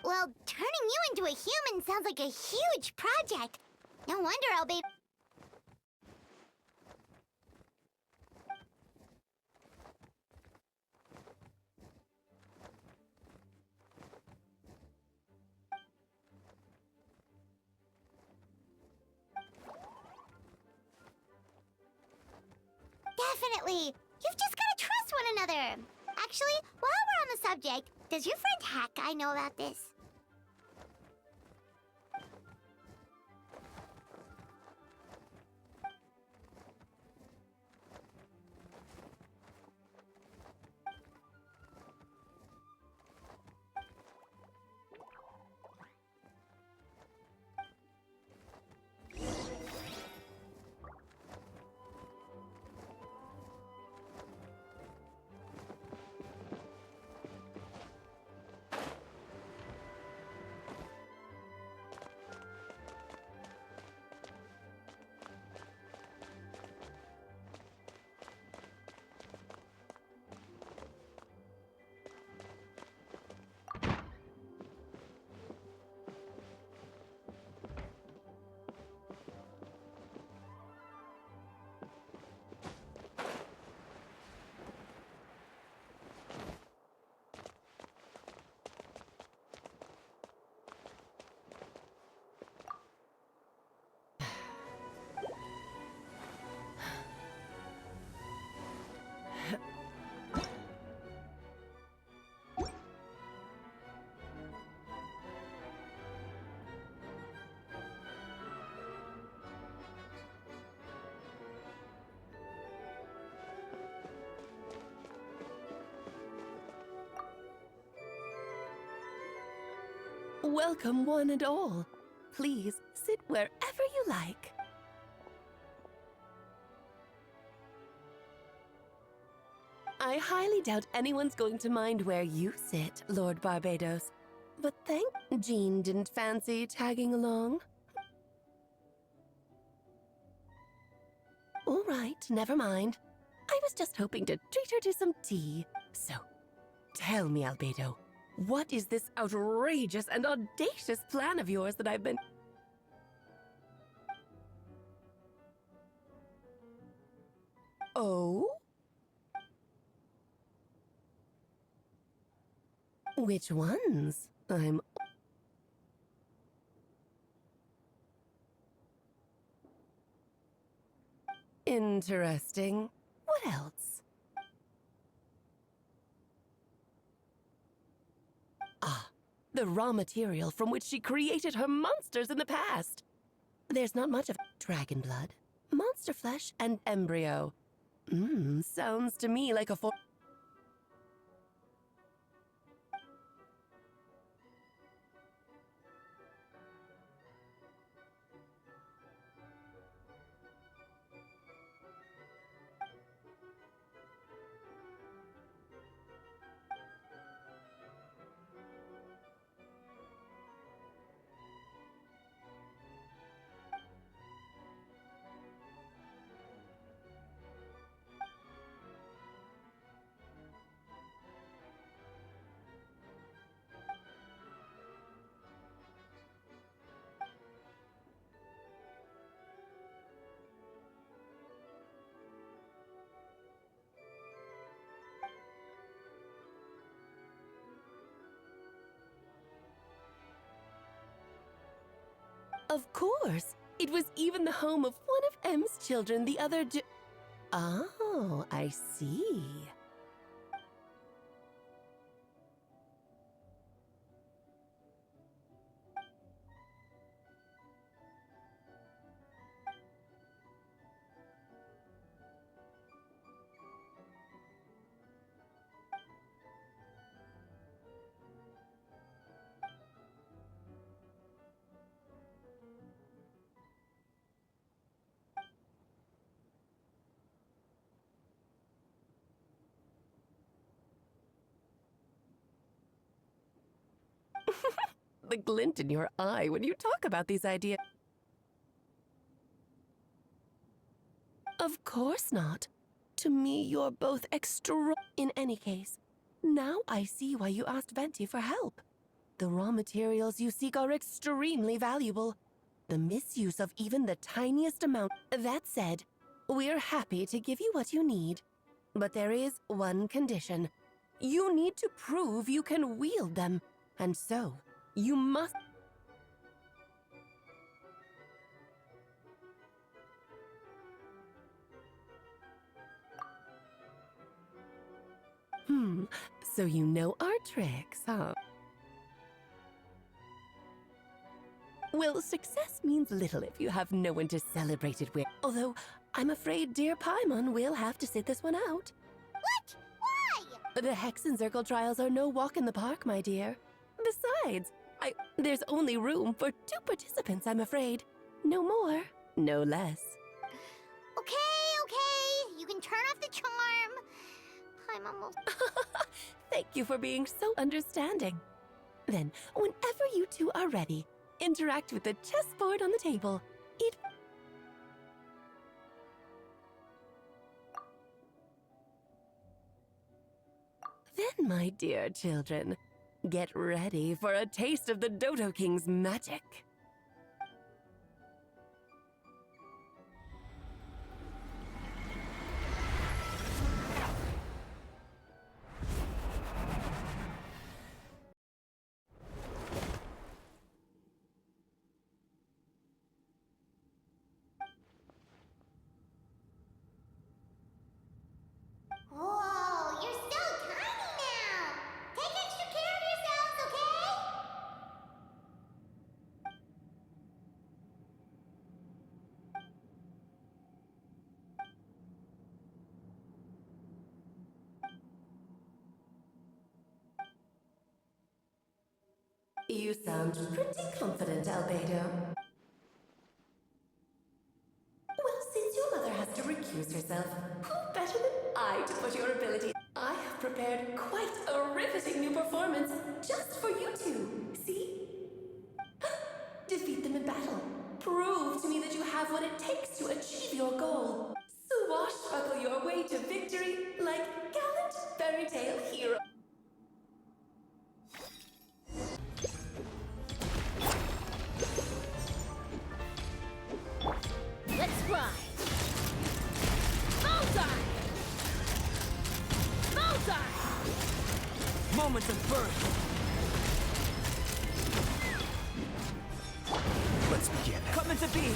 Well, turning you into a human sounds like a huge project. No wonder Albedo... Definitely! You've just gotta trust one another! Actually, while we're on the subject, does your friend Hat Guy know about this? Welcome, one and all. Please sit wherever you like. I highly doubt anyone's going to mind where you sit, Lord Barbados. But thank Jean didn't fancy tagging along. All right, never mind. I was just hoping to treat her to some tea. So, tell me, Albedo, what is this outrageous and audacious plan of yours that I've been... Oh? Which ones? I'm... Interesting. What else? Ah, the raw material from which she created her monsters in the past. There's not much of dragon blood, monster flesh, and embryo. Sounds to me like a Of course! It was even the home of one of M's children the other day. Oh, I see. The glint in your eye when you talk about these ideas. Of course not. To me, you're both extra... In any case, now I see why you asked Venti for help. The raw materials you seek are extremely valuable. The misuse of even the tiniest amount... That said, we're happy to give you what you need. But there is one condition. You need to prove you can wield them. And so, you must... So you know our tricks, huh? Well, success means little if you have no one to celebrate it with. Although, I'm afraid dear Paimon will have to sit this one out. What? Why? The Hexencircle trials are no walk in the park, my dear. Besides, there's only room for 2 participants, I'm afraid. No more, no less. Okay. You can turn off the charm. I'm almost... Thank you for being so understanding. Then, whenever you two are ready, interact with the chessboard on the table. Then, my dear children, get ready for a taste of the Dodo King's magic. Whoa, you're so tiny now! Take extra care of yourselves, okay? You sound pretty confident, Albedo. Well, since your mother has to recuse herself, who better than I to put your ability? I have prepared quite a riveting new performance just for you two. See? Defeat them in battle. Prove to me that you have what it takes to achieve your goal. Swashbuckle your way to victory like gallant fairy tale hero. Let's ride! Bullseye! Bullseye! Moment of birth. Let's begin. Coming to be.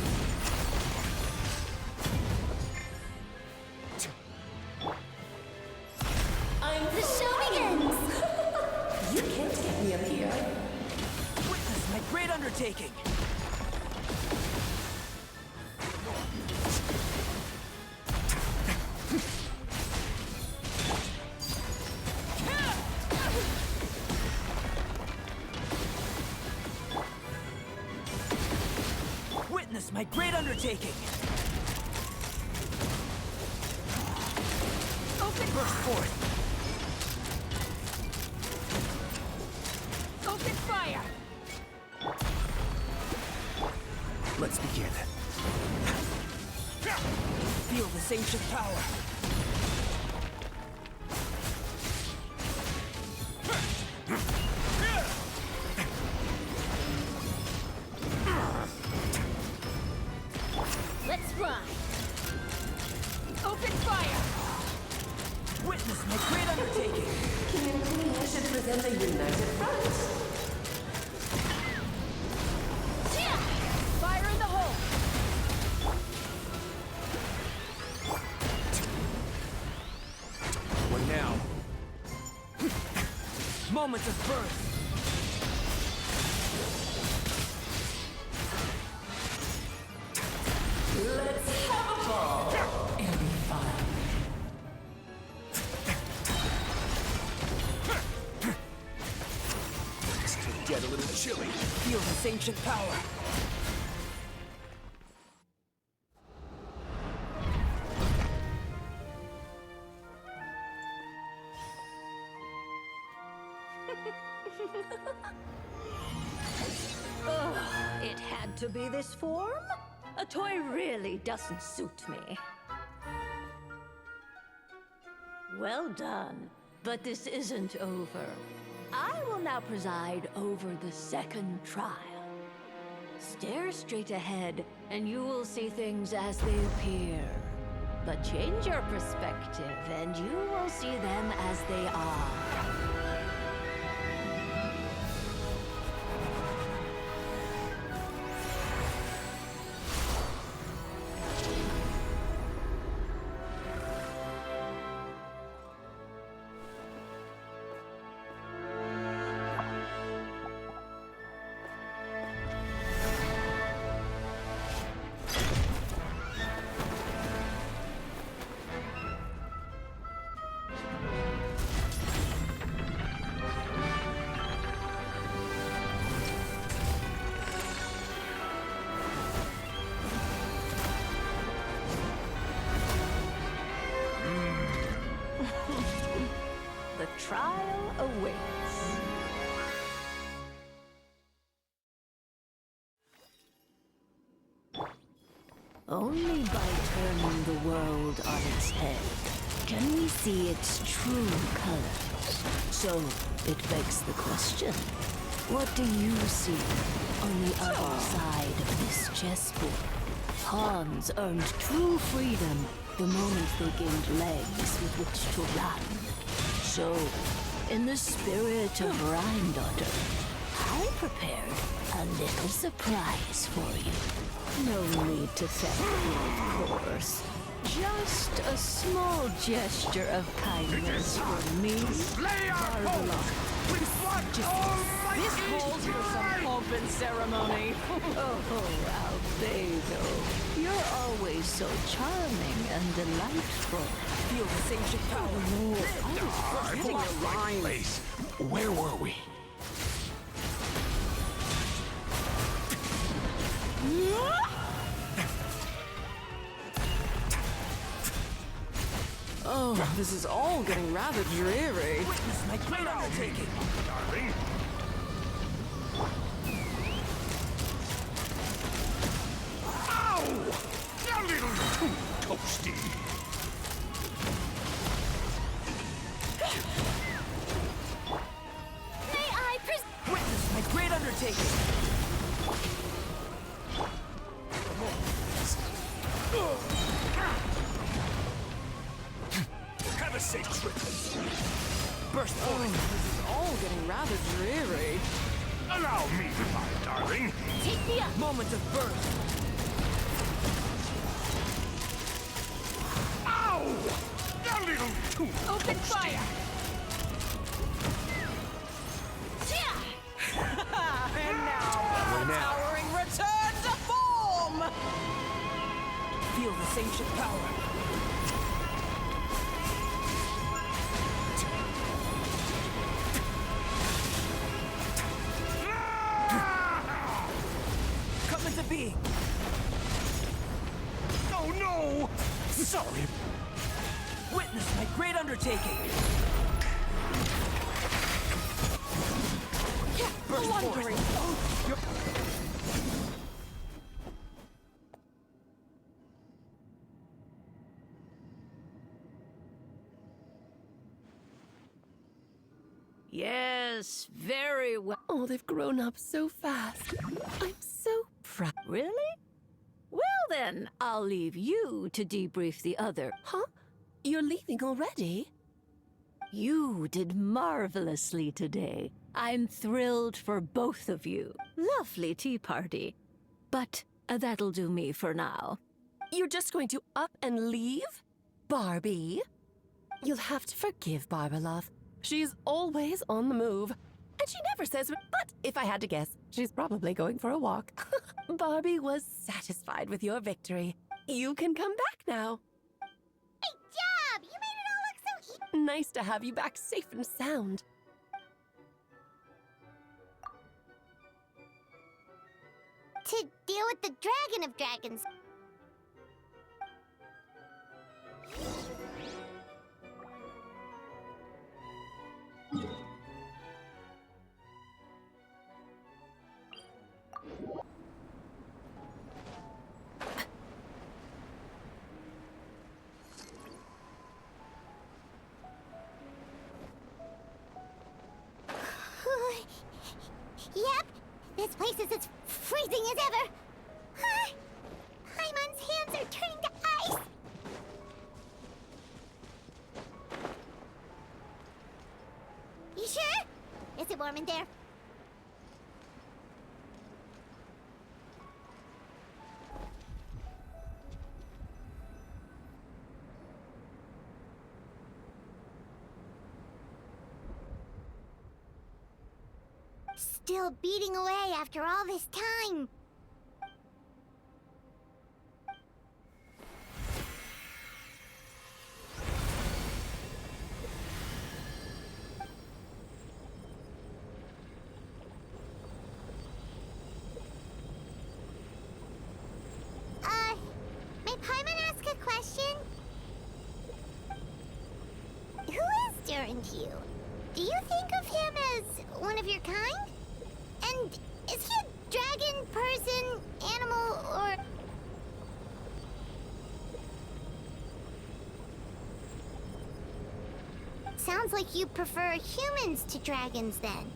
The show begins! You can't get me up here. Witness my great undertaking. Witness my great undertaking. Open burst forth. Open fire. Let's begin. Feel this ancient power. Let's ride! Open fire! Witness my great undertaking. King and Queen should present a united front. Fire in the hole! What now? Moment of birth. Let's have a ball. It'll be fun. Still get a little chilly. Feel this ancient power. It had to be this form? A toy really doesn't suit me. Well done, but this isn't over. I will now preside over the second trial. Stare straight ahead, and you will see things as they appear. But change your perspective, and you will see them as they are. Only by turning the world on its head can we see its true colors. So, it begs the question, what do you see on the other side of this chessboard? Pawns earned true freedom the moment they gained legs with which to run. So, in the spirit of Rhine-daughter, I prepared a little surprise for you. No need to thank me, of course. Just a small gesture of kindness from me, Barbara. This calls for some pomp and ceremony. Oh, Albedo, you're always so charming and delightful. Feel the same power. I think you're right place. Where were we? Oh, this is all getting rather dreary. Witness my great undertaking! Darling? Ow! A little too toasty. May I Witness my great undertaking! Have a safe trip. Burst forth! This is all getting rather dreary. Allow me, my darling. take me up? Moment of birth! Ow! A little too Open toasty. fire! And now, towering return to form! Feel the sanctioned power! Come into being! Oh no! Sorry. Witness my great undertaking! Burst Blundering. Yes, very well. Oh, they've grown up so fast. I'm so proud. Really? Well then, I'll leave you to debrief the other. Huh? You're leaving already? You did marvelously today. I'm thrilled for both of you. Lovely tea party. But that'll do me for now. You're just going to up and leave? Barbie? You'll have to forgive Barbara, love. She's always on the move. And she never says, but if I had to guess, she's probably going for a walk. Barbie was satisfied with your victory. You can come back now. Great job! You made it all look so easy. Nice to have you back safe and sound. To deal with the dragon of dragons. Yep, this place is as freezing as ever. Paimon's hands are turning to ice. You sure? Is it warm in there? Still beating away after all this time. May Paimon ask a question? Who is Durin to you? Do you think of him as one of your kind? And is he a dragon, person, animal, or... sounds like you prefer humans to dragons then.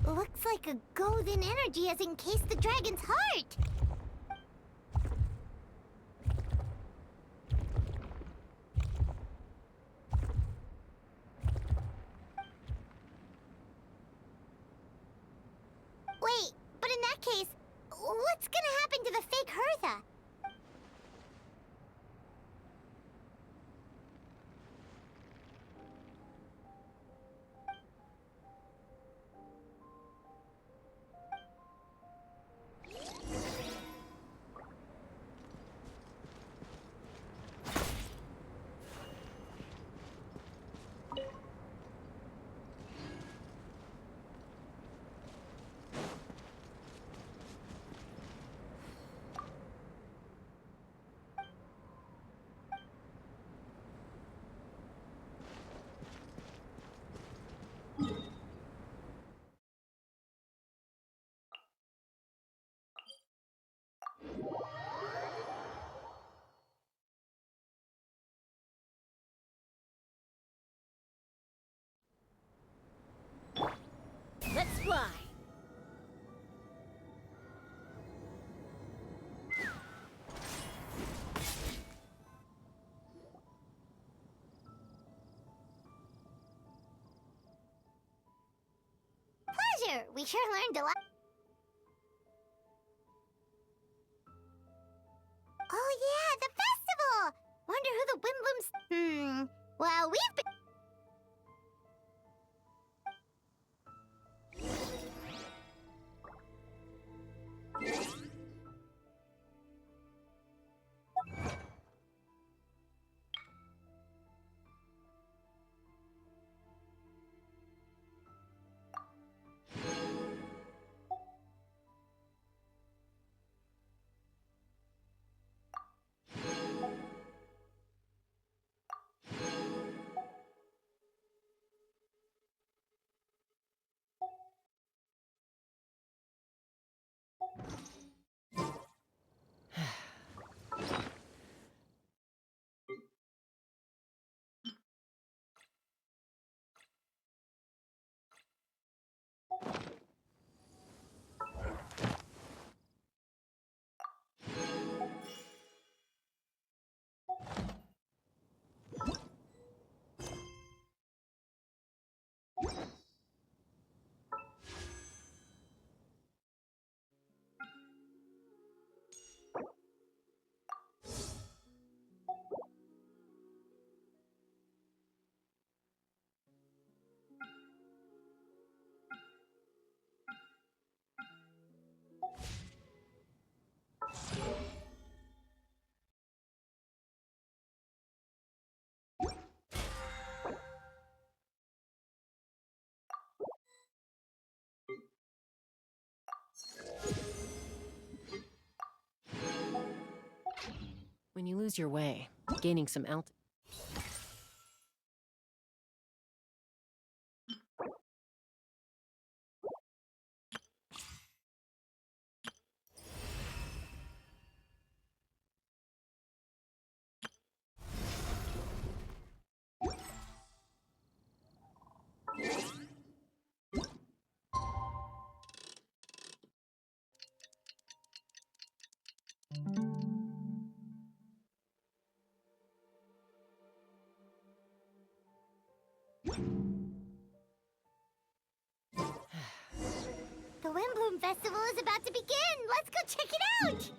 Looks like a golden energy has encased the dragon's heart! Wait, but in that case, what's gonna happen to the fake Hertha? Let's fly. Pleasure! We sure learned a lot. Oh yeah, the festival! Wonder who the Wimblums... Well, we've been... When you lose your way, gaining some altitude. The Windbloom Festival is about to begin! Let's go check it out!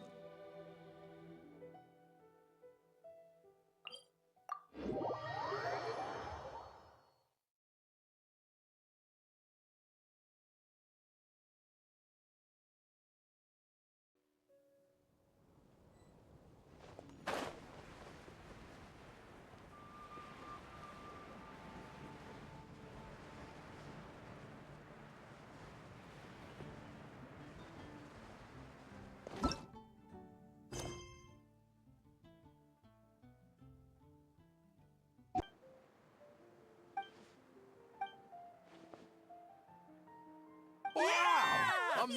Wow!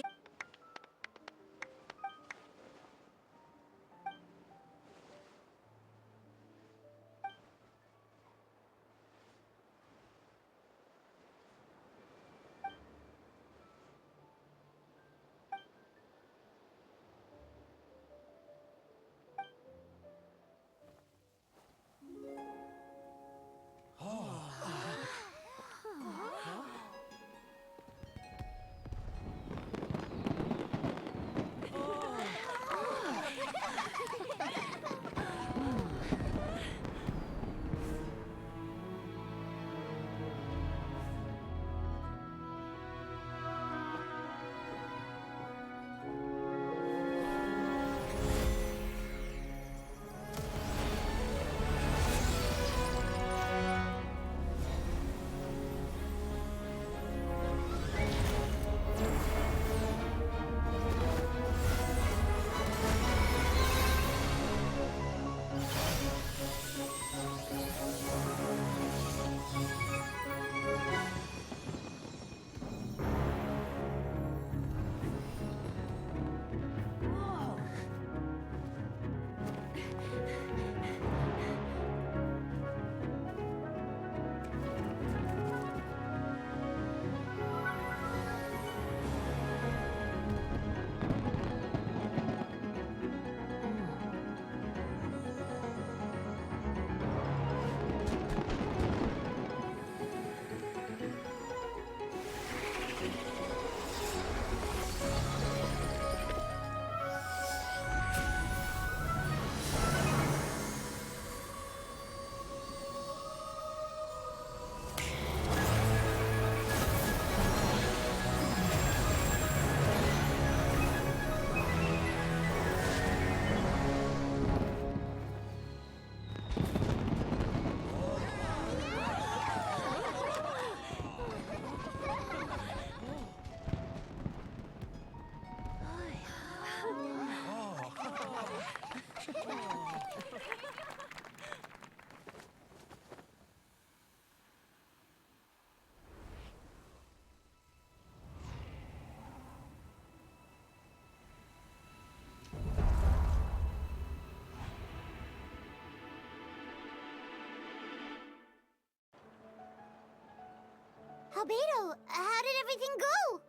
Albedo, how did everything go?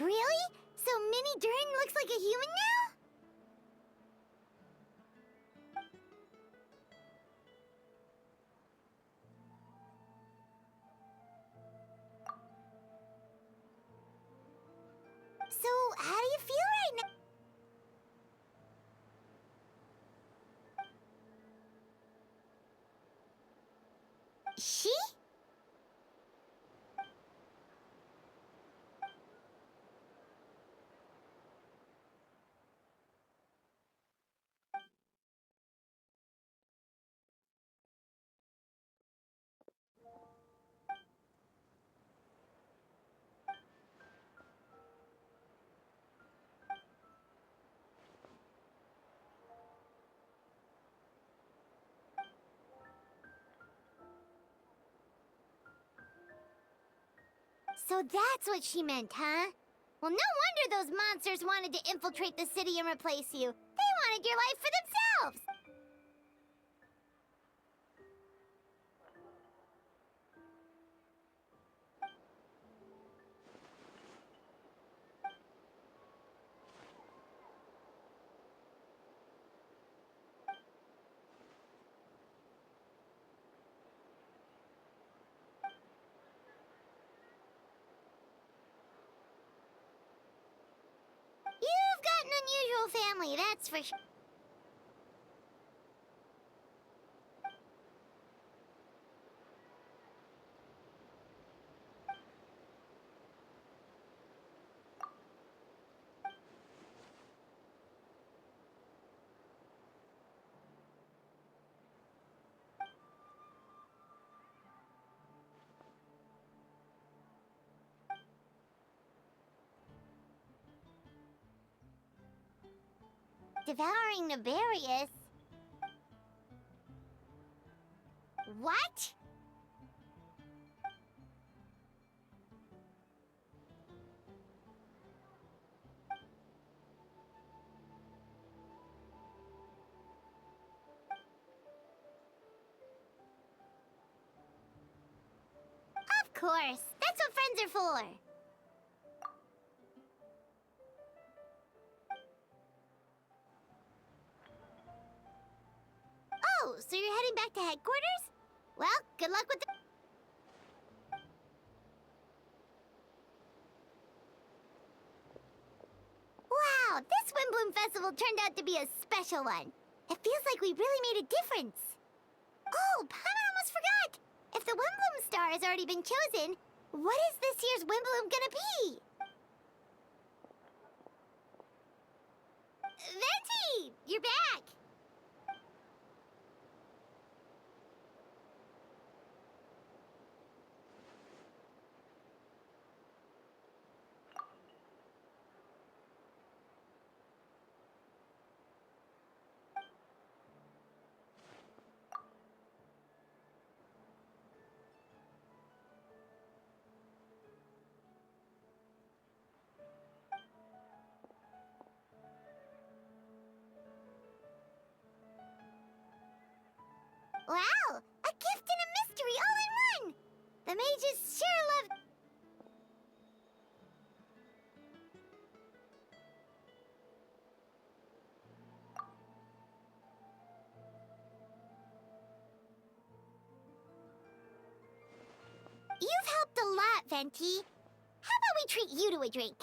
Really? So Mini Durin looks like a human now? So, how do you feel right now? She? So that's what she meant, huh? Well, no wonder those monsters wanted to infiltrate the city and replace you. They wanted your life for themselves! You've got an unusual family, that's for sure. Devouring Nefarious? What? Of course, that's what friends are for. Oh, so you're heading back to headquarters? Well, good luck with the... Wow, this Windbloom Festival turned out to be a special one. It feels like we really made a difference. Oh, Paimon almost forgot! If the Windbloom star has already been chosen, what is this year's Windbloom gonna be? Venti! You're back! Wow! A gift and a mystery all in one! The mages sure love... You've helped a lot, Venti. How about we treat you to a drink?